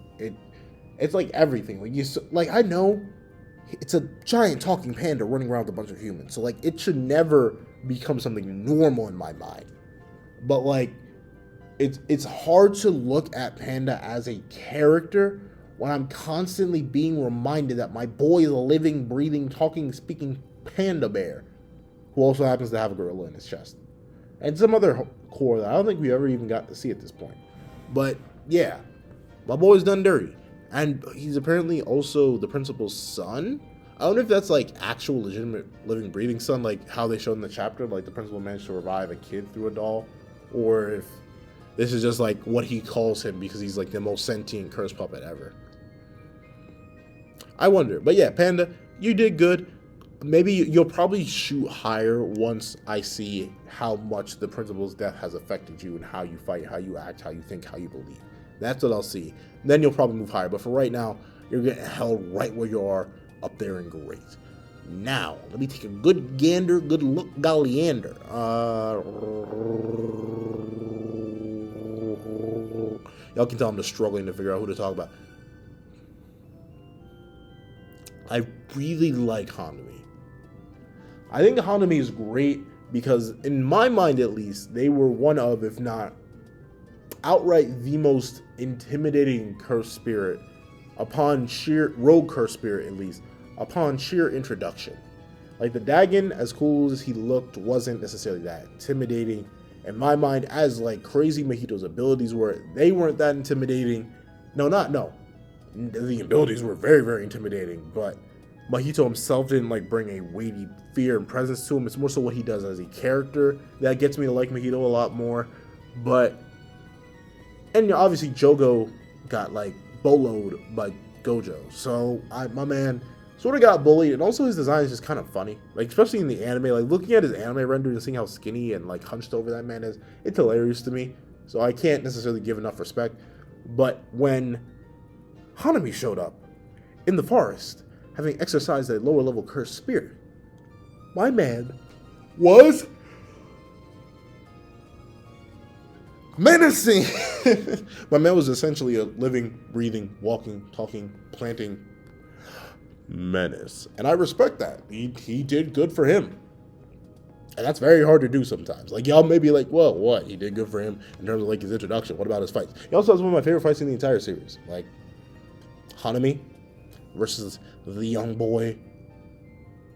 it's like everything. Like I know it's a giant talking panda running around with a bunch of humans, so like it should never become something normal in my mind. But like it's hard to look at Panda as a character when I'm constantly being reminded that my boy is a living, breathing, talking, speaking panda bear who also happens to have a gorilla in his chest and some other core that I don't think we ever even got to see at this point. But yeah, my boy's done dirty. And he's apparently also the principal's son. I don't know if that's like actual legitimate living, breathing son, like how they showed in the chapter, like the principal managed to revive a kid through a doll, or if this is just like what he calls him because he's like the most sentient curse puppet ever. I wonder. But yeah, Panda, you did good. Maybe you'll probably shoot higher once I see how much the principal's death has affected you and how you fight, how you act, how you think, how you believe. That's what I'll see. Then you'll probably move higher. But for right now, you're getting held right where you are, up there and great. Now, let me take a good gander, good look, galleander. Y'all can tell I'm just struggling to figure out who to talk about. I really like Hanami. I think Hanami is great because, in my mind at least, they were one of, if not outright the most intimidating curse spirit upon sheer rogue curse spirit, at least upon sheer introduction. Like the Dagon, as cool as he looked, wasn't necessarily that intimidating in my mind. As like crazy Mahito's abilities were, they weren't that intimidating. The abilities were very, very intimidating, but Mahito himself didn't like bring a weighty fear and presence to him. It's more so what he does as a character that gets me to like Mahito a lot more. But And obviously Jogo got like boloed by Gojo. So my man sort of got bullied, and also his design is just kind of funny. Like, especially in the anime, like looking at his anime render and seeing how skinny and like hunched over that man is, it's hilarious to me. So I can't necessarily give enough respect. But when Hanami showed up in the forest, having exercised a lower level cursed spirit, my man was menacing. My man was essentially a living, breathing, walking, talking, planting menace. And I respect that. He did good for him. And that's very hard to do sometimes. Like, y'all may be like, well, what? He did good for him in terms of like his introduction. What about his fights? He also has one of my favorite fights in the entire series. Like, Hanami versus the young boy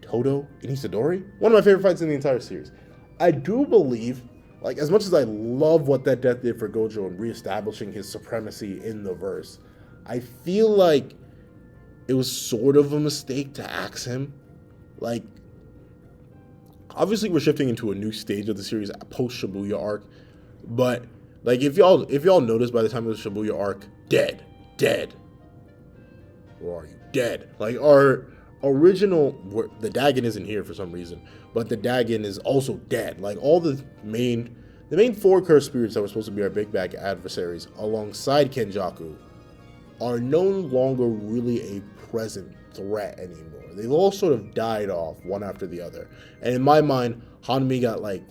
Todo in Isidori. One of my favorite fights in the entire series. I do believe, like, as much as I love what that death did for Gojo and reestablishing his supremacy in the verse, I feel like it was sort of a mistake to axe him. Like, obviously we're shifting into a new stage of the series post Shibuya arc, but like if y'all notice, by the time of the Shibuya arc, dead. Where are you? Dead. Like, our original, the Dagon isn't here for some reason, but the Dagon is also dead. Like, all the main 4 cursed spirits that were supposed to be our big bad adversaries alongside Kenjaku are no longer really a present threat anymore. They've all sort of died off one after the other. And in my mind, Hanami got like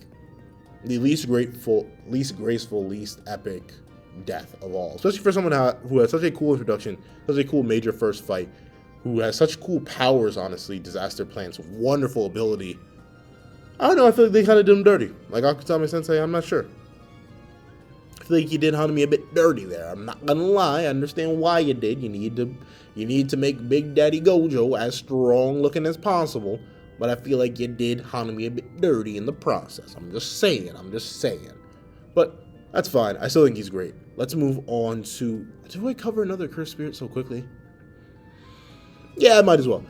the least graceful, least epic death of all. Especially for someone who has such a cool introduction, such a cool major first fight, who has such cool powers, honestly, disaster plans, wonderful ability. I don't know, I feel like they kind of did him dirty. Like Akutami Sensei, I'm not sure. I feel like you did Hanami a bit dirty there. I'm not gonna lie, I understand why you did. You need to make Big Daddy Gojo as strong looking as possible, but I feel like you did Hanami a bit dirty in the process. I'm just saying. But that's fine. I still think he's great. Let's move on to... Do I cover another cursed spirit so quickly? Yeah, I might as well.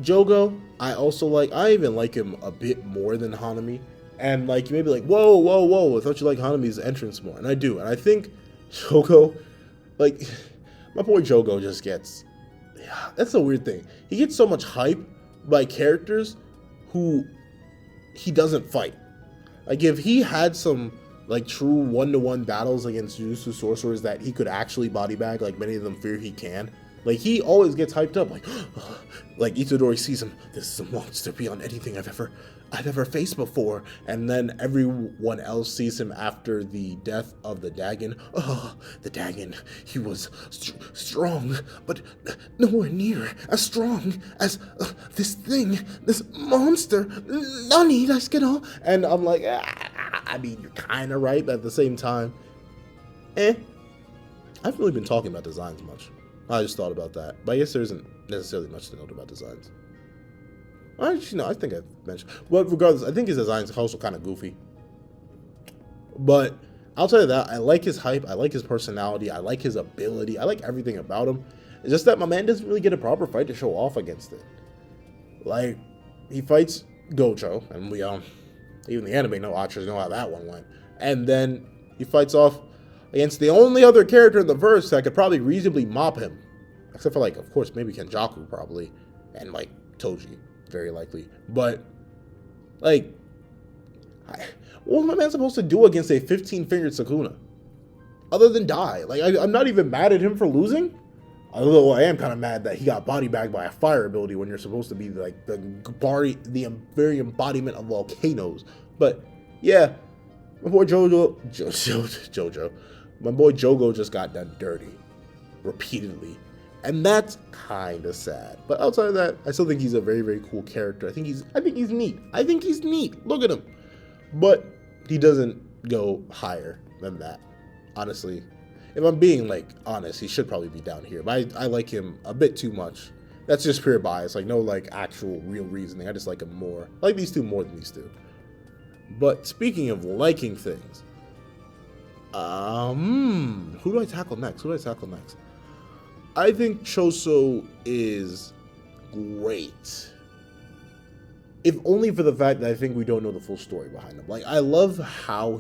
Jogo, I also like... I even like him a bit more than Hanami. And like, you may be like, whoa, I thought you liked Hanami's entrance more. And I do. And I think Jogo... Like, my boy Jogo just gets... Yeah, that's a weird thing. He gets so much hype by characters who he doesn't fight. Like, if he had some like true one-to-one battles against Jujutsu sorcerers that he could actually body bag, like many of them fear he can, like, he always gets hyped up, like Itadori sees him, this is a monster beyond anything I've ever faced before. And then everyone else sees him after the death of the Dagon. Oh, the Dagon, he was strong, but nowhere near as strong as this thing, this monster. Nani, that's gonna. And I'm like, I mean, you're kind of right, but at the same time, I haven't really been talking about designs much. I just thought about that, but I guess there isn't necessarily much to note about designs. Actually, no, I think I've mentioned. Well, regardless, I think his designs are also kind of goofy. But outside of that, I like his hype, I like his personality, I like his ability, I like everything about him. It's just that my man doesn't really get a proper fight to show off against it. Like, he fights Gojo, and we even the anime watchers know how that one went. And then he fights off against the only other character in the verse that could probably reasonably mop him. Except for, like, of course, maybe Kenjaku, probably. And, like, Toji, very likely. But, like, what was my man supposed to do against a 15-fingered Sukuna? Other than die. Like, I'm not even mad at him for losing. Although I am kind of mad that he got body bagged by a fire ability when you're supposed to be, like, the very embodiment of volcanoes. But, yeah, my boy Jojo. My boy Jogo just got done dirty repeatedly, and that's kind of sad. But outside of that, I still think he's a very, very cool character. I think he's neat. Look at him, but he doesn't go higher than that. Honestly, if I'm being like honest, he should probably be down here. But I like him a bit too much. That's just pure bias. Like, no like actual real reasoning. I just like him more. I like these two more than these two. But speaking of liking things. Who do I tackle next? I think Choso is great. if only for the fact that I think we don't know the full story behind him. Like, I love how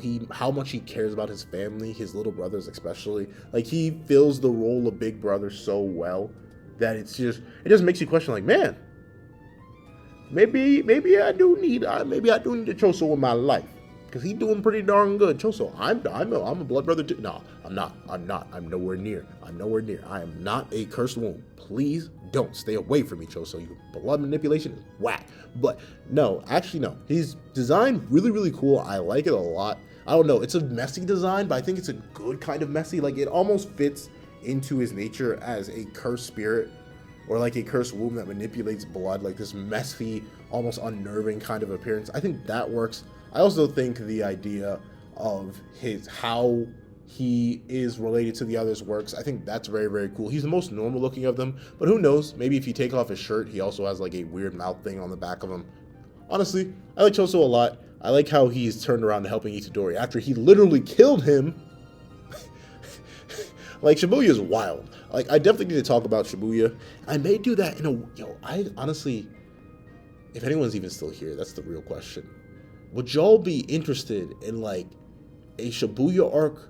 much he cares about his family, his little brothers especially. Like, he fills the role of big brother so well that it just makes you question, like, man, maybe I do need a Choso in my life, because he's doing pretty darn good. Choso, I'm a blood brother too. No, I'm not. I'm nowhere near. I am not a cursed womb. Please don't stay away from me, Choso. Your blood manipulation is whack. But no, actually no. He's designed really cool. I like it a lot. I don't know. It's a messy design, but I think it's a good kind of messy. Like, it almost fits into his nature as a cursed spirit, or like a cursed womb that manipulates blood, like this messy, almost unnerving kind of appearance. I think that works. I also think the idea of how he is related to the others works. I think that's very cool. He's the most normal looking of them, but who knows? Maybe if you take off his shirt, he also has like a weird mouth thing on the back of him. Honestly, I like Choso a lot. I like how he's turned around to helping Itadori after he literally killed him. Like, Shibuya is wild. Like, I definitely need to talk about Shibuya. I may do that I honestly, if anyone's even still here, that's the real question. Would y'all be interested in, like, a Shibuya arc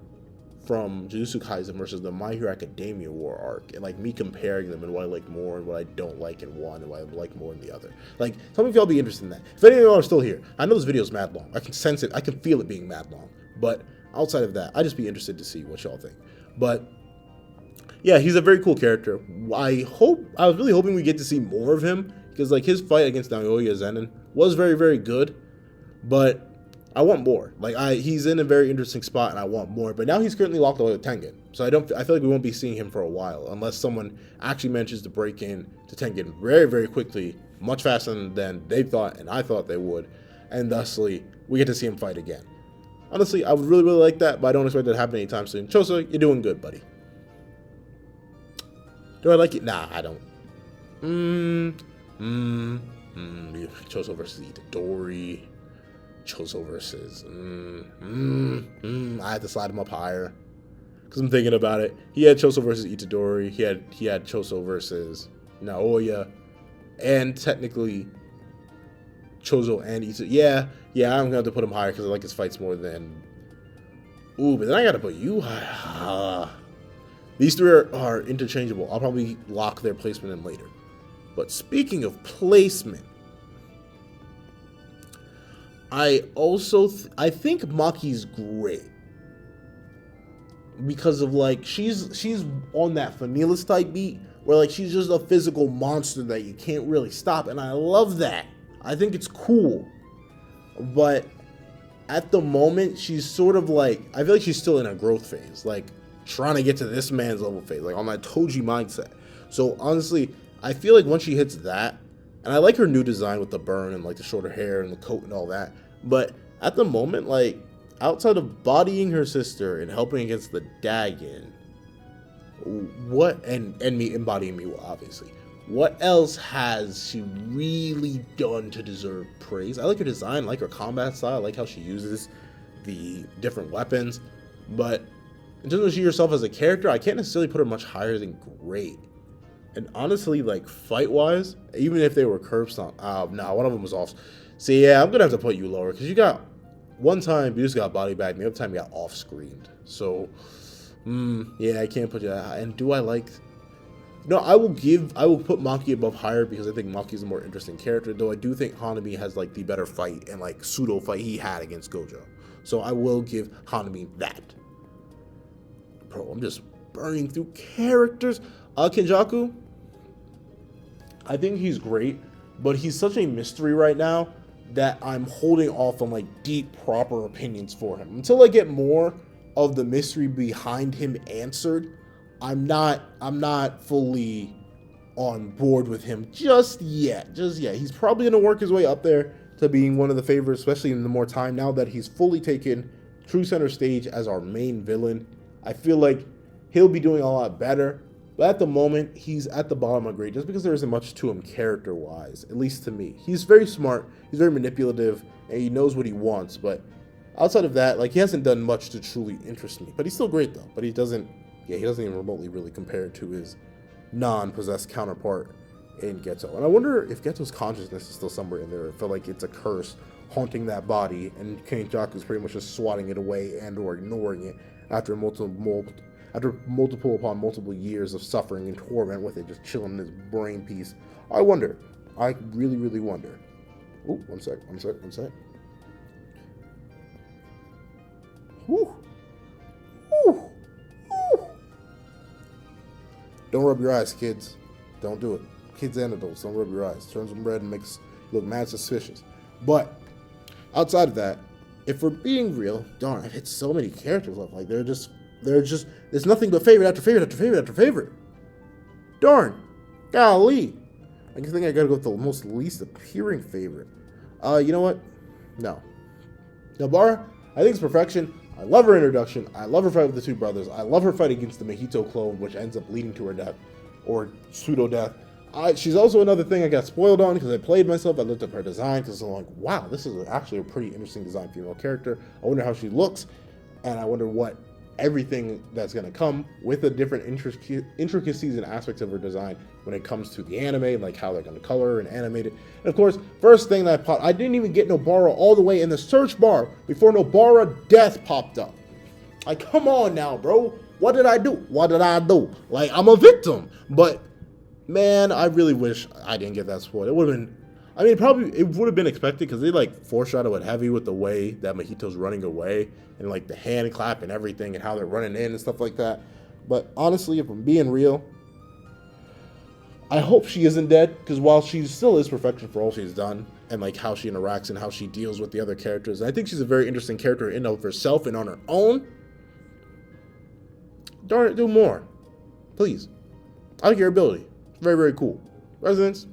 from Jujutsu Kaisen versus the My Hero Academia War arc, and, like, me comparing them and what I like more and what I don't like in one and what I like more in the other? Like, some of y'all be interested in that. If any of y'all are still here, I know this video is mad long. I can sense it. I can feel it being mad long. But outside of that, I'd just be interested to see what y'all think. But yeah, he's a very cool character. I was really hoping we get to see more of him, because, like, his fight against Naoya Zenin was very good, but I want more. Like, he's in a very interesting spot, and I want more. But now he's currently locked away with Tengen, so I feel like we won't be seeing him for a while, unless someone actually manages to break in to Tengen very quickly, much faster than they thought and I thought they would, and thusly we get to see him fight again. Honestly, I would really like that, but I don't expect that to happen anytime soon. Choso, you're doing good, buddy. Do I like it? Nah, I don't. Choso versus Itadori. Choso versus. I had to slide him up higher, because I'm thinking about it. He had Choso versus Itadori. He had Choso versus Naoya, and technically Choso and Itadori. Yeah, I'm gonna have to put him higher because I like his fights more than. Ooh, but then I gotta put you high. These three are interchangeable. I'll probably lock their placement in later. But speaking of placement, I think Maki's great, because of, like, she's on that Vanillas type beat where, like, she's just a physical monster that you can't really stop, and I love that. I think it's cool. But at the moment, she's sort of like, I feel like she's still in a growth phase, like trying to get to this man's level phase, like on that Toji mindset. So honestly, I feel like once she hits that, and I like her new design with the burn and, like, the shorter hair and the coat and all that, but at the moment, like, outside of bodying her sister and helping against the Dagon, and me embodying me, obviously, what else has she really done to deserve praise? I like her design, I like her combat style, I like how she uses the different weapons, but in terms of she herself as a character, I can't necessarily put her much higher than great. And honestly, like, fight-wise, even if they were curb stomp, nah, one of them was off. So yeah, I'm gonna have to put you lower, because you got, one time you just got body bagged, and the other time you got off-screened. So, yeah, I can't put you that high. And do I like... No, I will put Maki above higher, because I think Maki's a more interesting character, though I do think Hanami has, like, the better fight and, like, pseudo fight he had against Gojo. So I will give Hanami that. Bro, I'm just burning through characters. Kenjaku, I think he's great, but he's such a mystery right now that I'm holding off on, like, deep, proper opinions for him. Until I get more of the mystery behind him answered, I'm not fully on board with him just yet. He's probably going to work his way up there to being one of the favorites, especially in the more time now that he's fully taken true center stage as our main villain. I feel like he'll be doing a lot better, but at the moment, he's at the bottom of grade just because there isn't much to him character-wise, at least to me. He's very smart, he's very manipulative, and he knows what he wants, but outside of that, like, he hasn't done much to truly interest me. But he's still great, though. But he doesn't even remotely really compare to his non-possessed counterpart in Geto. And I wonder if Geto's consciousness is still somewhere in there. I feel like it's a curse haunting that body, and Kenjaku is pretty much just swatting it away and or ignoring it after multiple upon multiple years of suffering and torment with it, just chilling in his brain piece. I wonder. I really, really wonder. Oh, one sec. Whew. Whew. Whew. Don't rub your eyes, kids. Don't do it. Kids and adults, don't rub your eyes. Turns them red and makes you look mad suspicious. But outside of that, if we're being real, darn, I've hit so many characters left. Like there's nothing but favorite after favorite after favorite after favorite. Darn. Golly. I think I gotta go with the most least appearing favorite. You know what? No. Nobara, I think it's perfection. I love her introduction. I love her fight with the two brothers. I love her fight against the Mahito clone, which ends up leading to her death, or pseudo-death. She's also another thing I got spoiled on because I played myself. I looked up her design because I'm like, wow, this is actually a pretty interesting design female character. I wonder how she looks, and I wonder what everything that's going to come with the different intricacies and aspects of her design when it comes to the anime, like how they're going to color and animate it. And of course, first thing that popped, I didn't even get Nobara all the way in the search bar before Nobara death popped up. Like, come on now, bro. What did I do? Like, I'm a victim. But, man, I really wish I didn't get that spoiled. It would have been, I mean, it would have been expected because they, like, foreshadow it heavy with the way that Mahito's running away and, like, the hand clap and everything and how they're running in and stuff like that. But, honestly, if I'm being real, I hope she isn't dead, because while she still is perfection for all she's done, and like how she interacts and how she deals with the other characters, I think she's a very interesting character in of herself and on her own. Darn it, do more. Please. I like your ability. It's very, very cool. Resonance,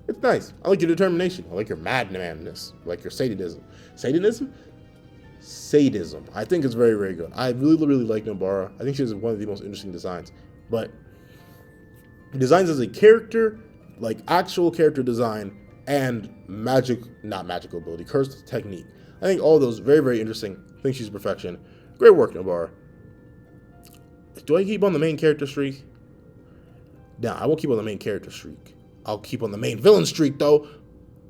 it's nice. I like your determination. I like your madness. I like your sadism. Sadism. I think it's very, very good. I really, really like Nobara. I think she has one of the most interesting designs. But designs as a character, like actual character design, and not magical ability, cursed technique. I think all those very, very interesting. I think she's perfection. Great work, Nobara. Do I keep on the main character streak? Nah, I won't keep on the main character streak. I'll keep on the main villain streak, though.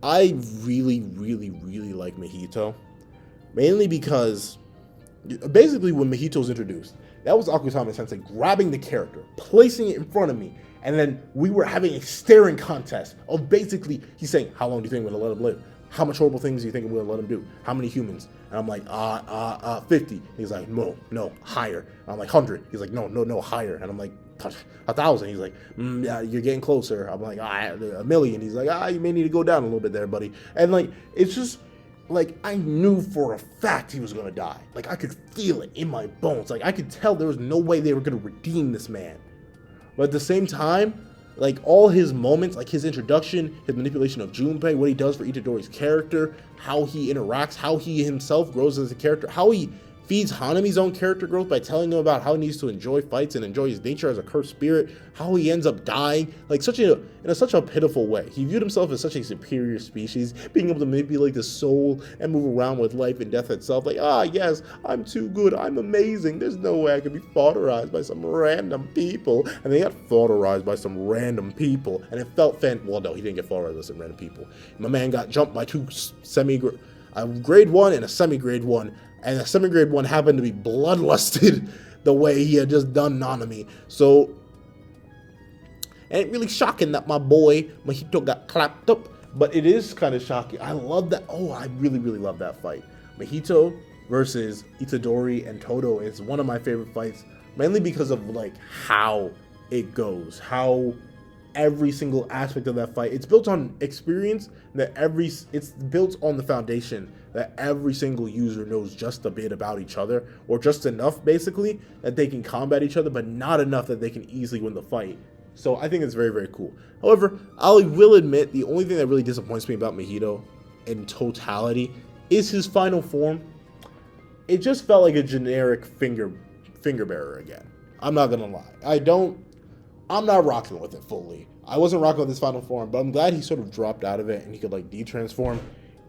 I really, really, really like Mahito. Mainly because, basically when Mahito's introduced, that was Akutami Sensei grabbing the character, placing it in front of me, and then we were having a staring contest of basically, he's saying, how long do you think I'm gonna let him live? How much horrible things do you think I'm gonna let him do? How many humans? And I'm like, 50. He's like, no, higher. And I'm like, 100. He's like, no, higher. And I'm like, 1,000. He's like, yeah, you're getting closer. I'm like, 1,000,000. He's like, you may need to go down a little bit there, buddy. And like, it's just, like, I knew for a fact he was gonna die. Like, I could feel it in my bones. Like, I could tell there was no way they were gonna redeem this man. But at the same time, like, all his moments, like his introduction, his manipulation of Junpei, what he does for Itadori's character, how he interacts, how he himself grows as a character, how he feeds Hanami's own character growth by telling him about how he needs to enjoy fights and enjoy his nature as a cursed spirit, how he ends up dying, like such a pitiful way. He viewed himself as such a superior species, being able to manipulate the soul and move around with life and death itself. Like, yes, I'm too good, I'm amazing, there's no way I could be fodderized by some random people. And they got fodderized by some random people, and it felt well, no, he didn't get fodderized by some random people. My man got jumped by two grade 1 and a semi-grade 1. And the semi-grade 1 happened to be bloodlusted the way he had just done Nanami. So, it ain't really shocking that my boy Mahito got clapped up, but it is kind of shocking. I love that. Oh, I really, really love that fight. Mahito versus Itadori and Todo is one of my favorite fights, mainly because of like how it goes, how every single aspect of that fight, it's built on experience, it's built on the foundation that every single user knows just a bit about each other, or just enough basically that they can combat each other, but not enough that they can easily win the fight. So I think it's very, very cool. However, I will admit the only thing that really disappoints me about Mahito in totality is his final form. It just felt like a generic finger bearer again. I'm not gonna lie. I'm not rocking with it fully. I wasn't rocking with his final form, but I'm glad he sort of dropped out of it and he could like de-transform.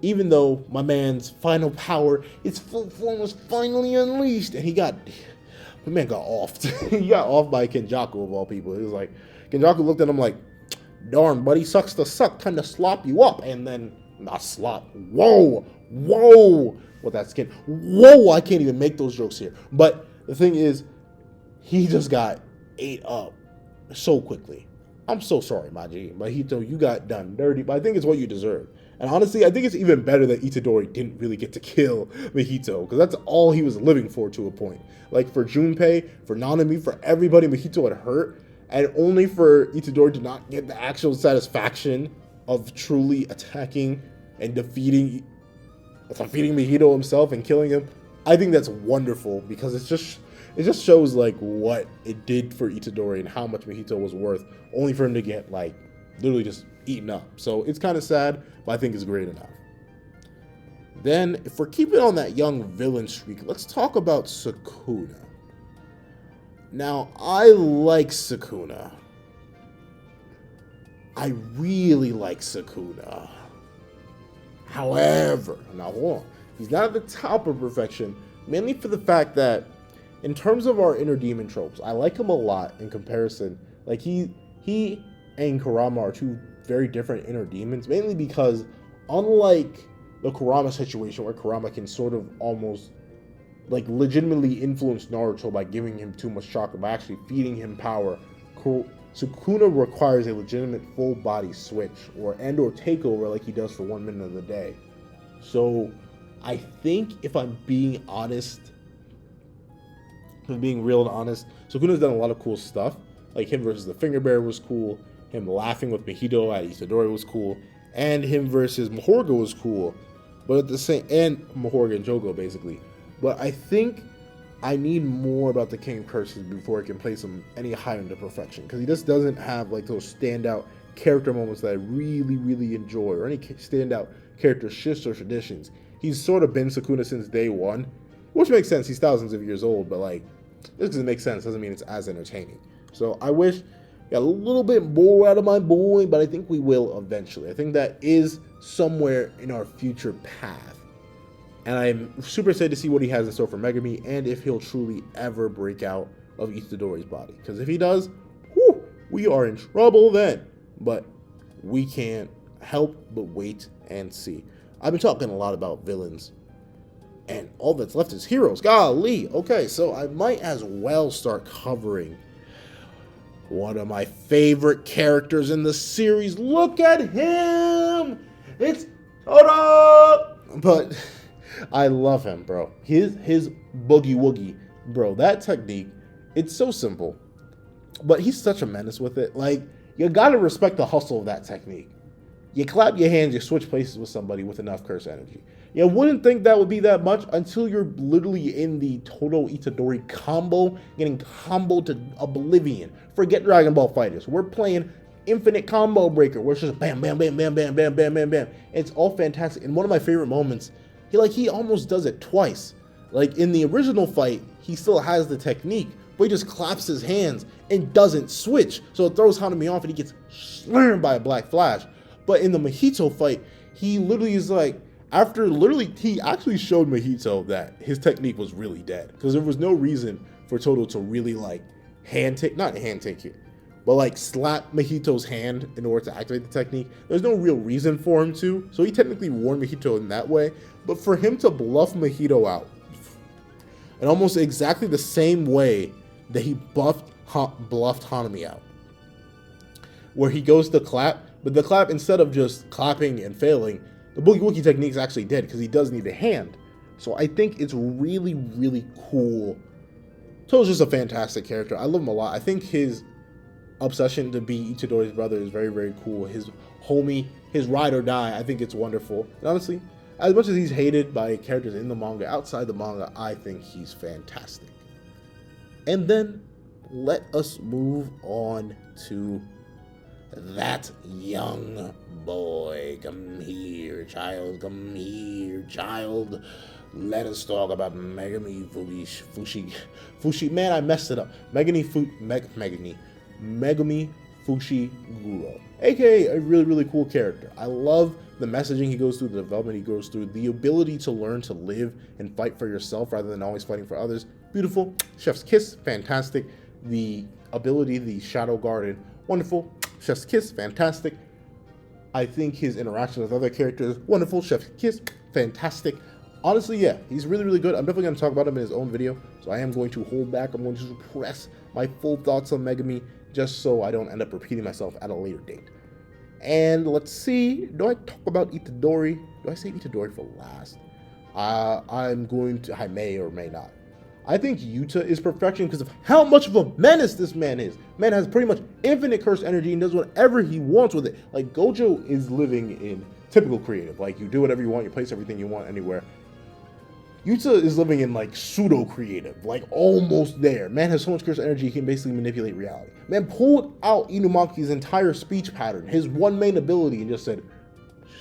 Even though my man's final power, its full form was finally unleashed, and the man got offed. He got offed by Kenjaku of all people. It was like, Kenjaku looked at him like, darn, buddy, sucks to suck, kind of slop you up, and then, not slop, whoa, with that skin, whoa, I can't even make those jokes here. But the thing is, he just got ate up so quickly. I'm so sorry, Maji. Mahito, you got done dirty, but I think it's what you deserve. And honestly, I think it's even better that Itadori didn't really get to kill Mahito, because that's all he was living for to a point. Like, for Junpei, for Nanami, for everybody, Mahito had hurt, and only for Itadori to not get the actual satisfaction of truly attacking and defeating Mahito himself and killing him. I think that's wonderful, because it just shows like what it did for Itadori and how much Mahito was worth, only for him to get like literally just eaten up. So it's kind of sad, but I think it's great enough. Then, if we're keeping on that young villain streak, let's talk about Sakuda. Now, I like Sakuda. I really like Sakuda. However, now hold on, he's not at the top of perfection, mainly for the fact that in terms of our inner demon tropes, I like him a lot in comparison. Like, he and Kurama are two very different inner demons, mainly because unlike the Kurama situation where Kurama can sort of almost like legitimately influence Naruto by giving him too much chakra, by actually feeding him power, Sukuna requires a legitimate full body switch or takeover like he does for 1 minute of the day. So I think if I'm being honest, being real and honest, Sukuna's done a lot of cool stuff. Like him versus the Finger Bear was cool. Him laughing with Mahito at Itadori was cool. And him versus Mahorga was cool. But at the same, and Mahorga and Jogo basically. But I think I need more about the King of Curses before I can place him any higher into perfection. Because he just doesn't have like those standout character moments that I really, really enjoy. Or any standout character shifts or traditions. He's sort of been Sukuna since day one. Which makes sense, he's thousands of years old. But like, this doesn't make sense, doesn't mean it's as entertaining. So I wish I got a little bit more out of my boy, but I think we will eventually. I think that is somewhere in our future path. And I'm super excited to see what he has in store for Megami, and if he'll truly ever break out of Itadori's body. Because if he does, whew, we are in trouble then. But we can't help but wait and see. I've been talking a lot about villains, and all that's left is heroes. Golly. Okay, so I might as well start covering one of my favorite characters in the series. Look at him! It's Oda! But I love him, bro. His boogie woogie, bro, that technique, it's so simple. But he's such a menace with it. Like, you gotta respect the hustle of that technique. You clap your hands, you switch places with somebody with enough curse energy. You wouldn't think that would be that much until you're literally in the total Itadori combo, getting comboed to oblivion. Forget Dragon Ball Fighters. We're playing Infinite Combo Breaker, where it's just bam, bam, bam, bam, bam, bam, bam, bam, bam. It's all fantastic. And one of my favorite moments, he almost does it twice. Like in the original fight, he still has the technique, but he just claps his hands and doesn't switch. So it throws Hanami off and he gets slammed by a Black Flash. But in the Mahito fight, he literally is like, he actually showed Mahito that his technique was really dead. Because there was no reason for Todo to really like not hand take it, but like slap Mahito's hand in order to activate the technique. There's no real reason for him to. So he technically warned Mahito in that way. But for him to bluff Mahito out in almost exactly the same way that he bluffed Hanami out, where he goes to clap, but the clap, instead of just clapping and failing, the Boogie Woogie technique is actually dead because he does need a hand. So I think it's really, really cool. Toto's just a fantastic character. I love him a lot. I think his obsession to be Itadori's brother is very, very cool. His homie, his ride or die, I think it's wonderful. And honestly, as much as he's hated by characters in the manga, outside the manga, I think he's fantastic. And then let us move on to that young boy. Come here, child. Come here, child. Let us talk about Megami Fushi. Man, I messed it up. Megami Fushiguro, aka a really, really cool character. I love the messaging he goes through, the development he goes through, the ability to learn to live and fight for yourself rather than always fighting for others. Beautiful. Chef's kiss, fantastic. The ability, the Shadow Garden, wonderful. Chef's Kiss, fantastic. I think his interaction with other characters, wonderful. Chef's Kiss, fantastic. Honestly, yeah, he's really, really good. I'm definitely going to talk about him in his own video, so I am going to hold back. I'm going to suppress my full thoughts on Megami, just so I don't end up repeating myself at a later date. And let's see, do I talk about Itadori? Do I say Itadori for last? I'm going to, I may or may not. I think Yuta is perfection because of how much of a menace this man is. Man has pretty much infinite cursed energy and does whatever he wants with it. Like, Gojo is living in typical creative. Like, you do whatever you want, you place everything you want anywhere. Yuta is living in, like, pseudo-creative, like, almost there. Man has so much cursed energy, he can basically manipulate reality. Man pulled out Inumaki's entire speech pattern, his one main ability, and just said,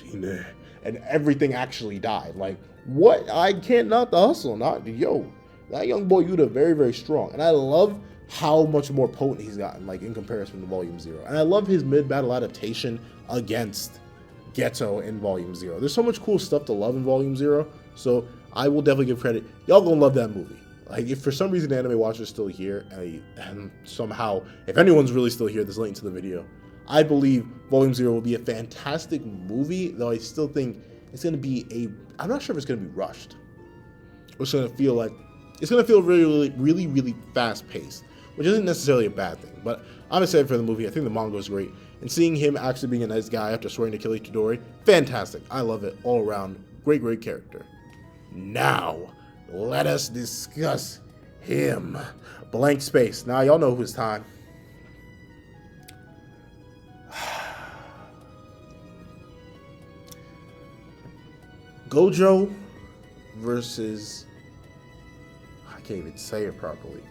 Shine, and everything actually died. Like, what? I can't knock the hustle. Yo, that young boy Yuta, very, very strong. And I love how much more potent he's gotten, like, in comparison to Volume 0. And I love his mid-battle adaptation against Geto in Volume 0. There's so much cool stuff to love in Volume 0, so I will definitely give credit. Y'all gonna love that movie. Like, if for some reason the anime watchers are still here, and somehow, if anyone's really still here this late into the video, I believe Volume 0 will be a fantastic movie, though I still think it's gonna be I'm not sure if it's gonna be rushed. It's gonna feel really, really, really fast-paced, which isn't necessarily a bad thing, but I'm excited for the movie. I think the manga is great, and seeing him actually being a nice guy after swearing to kill Itadori, fantastic. I love it all around. Great, great character. Now, let us discuss him. Blank space. Now, y'all know who's time. Gojo versus... I can't even say it properly.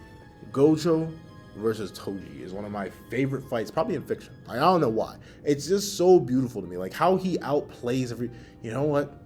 Gojo versus Toji is one of my favorite fights, probably in fiction. Like, I don't know why. It's just so beautiful to me. Like, how he outplays you know what?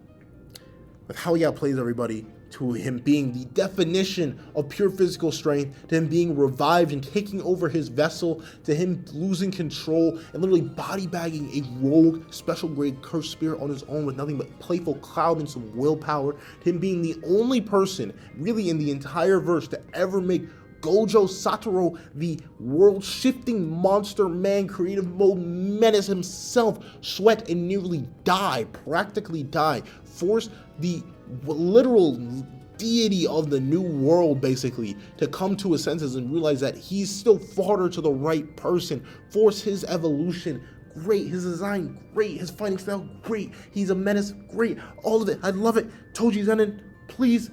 Like, how he outplays everybody, to him being the definition of pure physical strength, to him being revived and taking over his vessel, to him losing control and literally body bagging a rogue special grade cursed spirit on his own with nothing but playful cloud and some willpower, to him being the only person really in the entire verse to ever make Gojo Satoru, the world-shifting monster man creative mode menace himself, sweat and nearly die, practically die, force the literal deity of the new world basically to come to his senses and realize that he's still fodder to the right person, force his evolution, great, his design, great, his fighting style, great, he's a menace, great, all of it, I love it. Toji Zenin, please,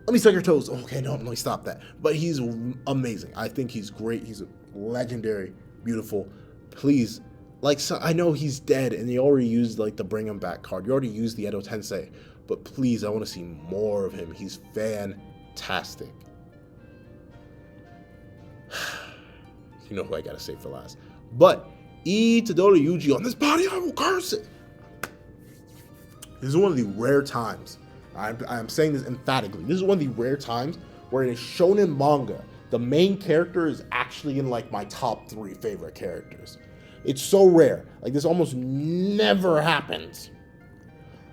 let me suck your toes. Okay, no, let me stop that. But he's amazing. I think he's great. He's legendary, beautiful. Please, like, so I know he's dead, and you already used, like, the bring him back card. You already used the Edo Tensei. But please, I want to see more of him. He's fantastic. You know who I gotta say for last. But Itadori Yuji, on this body, I will curse it. This is one of the rare times. I'm saying this emphatically. This is one of the rare times where in a shonen manga, the main character is actually in, like, my top 3 favorite characters. It's so rare. Like, this almost never happens.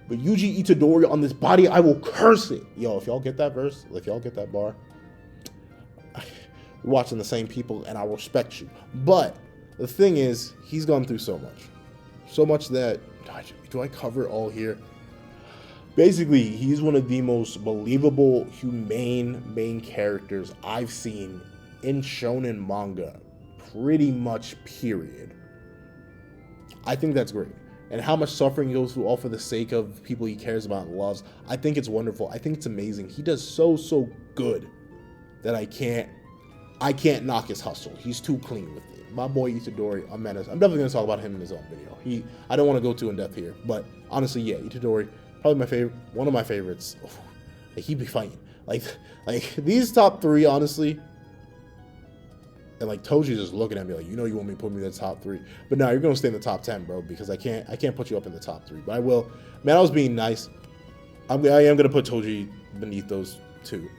But Yuji Itadori, on this body, I will curse it. Yo, if y'all get that verse, if y'all get that bar, we're watching the same people, and I respect you. But the thing is, he's gone through so much. So much that, do I cover it all here? Basically, he's one of the most believable, humane main characters I've seen in shonen manga, pretty much, period. I think that's great. And how much suffering he goes through all for the sake of people he cares about and loves, I think it's wonderful. I think it's amazing. He does so good that I can't knock his hustle. He's too clean with it. My boy Itadori, a menace. I'm definitely going to talk about him in his own video. I don't want to go too in depth here, but honestly, yeah, Itadori, probably my favorite, one of my favorites. Oh, like, he be fighting. Like these top 3, honestly. And, like, Toji's just looking at me like, you know, you want me to put me in the top 3. But no, you're going to stay in the top 10, bro, because I can't put you up in the top 3. But I will. Man, I was being nice. I am going to put Toji beneath those 2.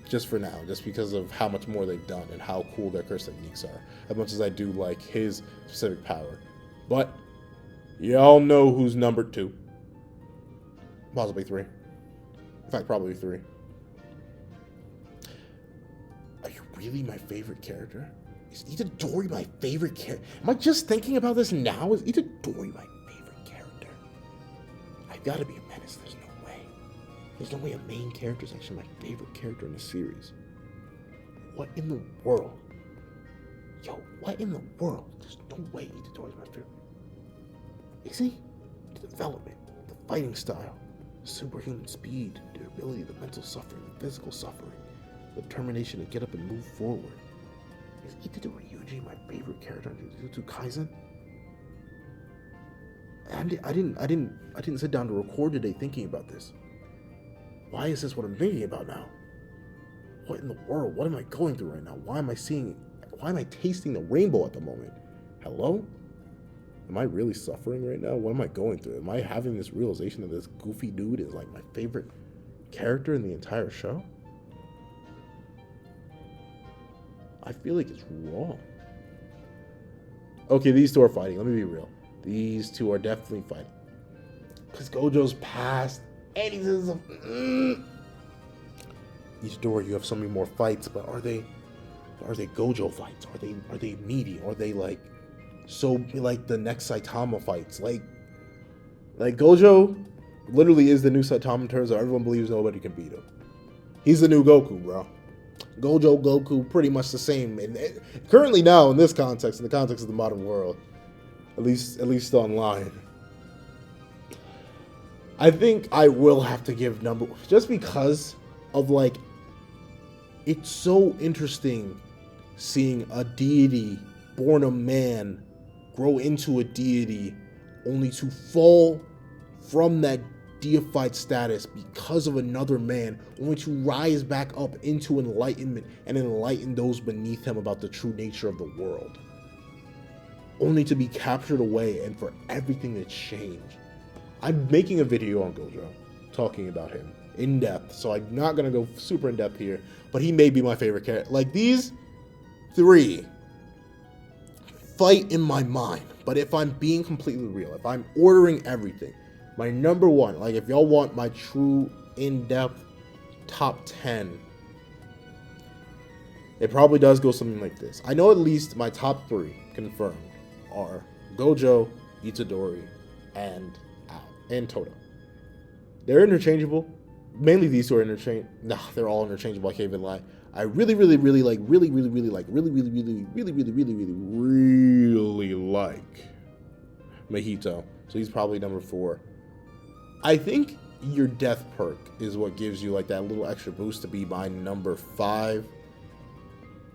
Just for now. Just because of how much more they've done and how cool their curse techniques are. As much as I do like his specific power. But y'all know who's number 2. Possibly 3. In fact, probably 3. Are you really my favorite character? Is Itadori my favorite character? Am I just thinking about this now? Is Itadori my favorite character? I've got to be a menace. There's no way. There's no way a main character is actually my favorite character in the series. What in the world? Yo, what in the world? There's no way Itadori's my favorite. Is he? The development, the fighting style, superhuman speed, durability, the mental suffering, the physical suffering, the determination to get up and move forward. Is Itadori Yuji my favorite character on Jujutsu Kaisen? I didn't sit down to record today thinking about this. Why is this what I'm thinking about now? What in the world? What am I going through right now? Why am I tasting the rainbow at the moment? Hello? Am I really suffering right now? What am I going through? Am I having this realization that this goofy dude is like my favorite character in the entire show? I feel like it's wrong. Okay, these two are fighting. Let me be real. These two are definitely fighting. Because Gojo's past. And he's Itadori, you have so many more fights, but are they Gojo fights? Are they meaty? Are they like the next Saitama fights? Like Gojo literally is the new Saitama in terms of everyone believes nobody can beat him. He's the new Goku, bro. Goku, pretty much the same. And currently now in this context, in the context of the modern world, at least online, I think I will have to give number, just because of like, it's so interesting seeing a deity born a man grow into a deity only to fall from that deified status because of another man, only to rise back up into enlightenment and enlighten those beneath him about the true nature of the world, only to be captured away and for everything to change. I'm making a video on Gojo talking about him in depth, so I'm not gonna go super in depth here, but he may be my favorite character. Like, these three fight in my mind, but if I'm being completely real, if I'm ordering everything, my number one, like if y'all want my true in-depth top 10, it probably does go something like this. I know at least my top 3 confirmed are Gojo, Itadori, and Toto. They're interchangeable. Mainly these two are interchangeable. Nah, they're all interchangeable. I can't even lie. I really like Mahito. So he's probably number 4. I think your death perk is what gives you like that little extra boost to be my number 5.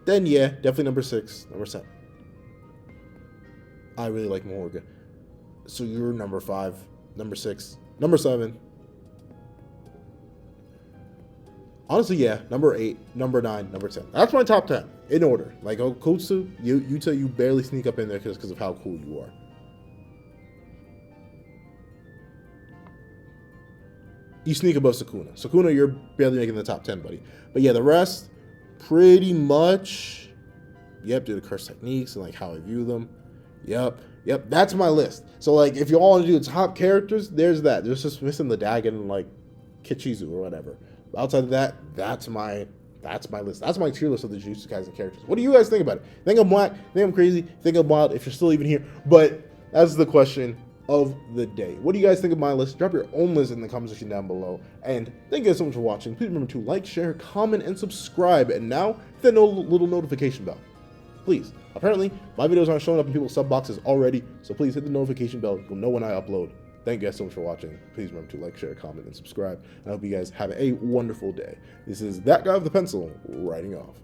Then yeah, definitely number 6, number 7. I really like Morgan. So you're number 5, number 6, number 7. Honestly, yeah, number 8, number 9, number 10. That's my top 10 in order. Like Okutsu, you barely sneak up in there because of how cool you are. You sneak above Sukuna. Sukuna, you're barely making the top 10, buddy. But yeah, the rest, pretty much, yep, due to curse techniques and like how I view them. Yep, that's my list. So like, if you all want to do the top characters, there's that. There's just missing the Dagon and like Kichizu or whatever. But outside of that, that's my list. That's my tier list of the Jujutsu Kaisen characters. What do you guys think about it? Think I'm whack? Think I'm crazy? Think I'm wild? If you're still even here. But that's the question of the day. What do you guys think of my list? Drop your own list in the comment section down below. And thank you guys so much for watching. Please remember to like, share, comment, and subscribe. And now, hit that little notification bell. Please. Apparently, my videos aren't showing up in people's sub boxes already, so please hit the notification bell. You'll know when I upload. Thank you guys so much for watching. Please remember to like, share, comment, and subscribe. And I hope you guys have a wonderful day. This is that guy with the pencil, writing off.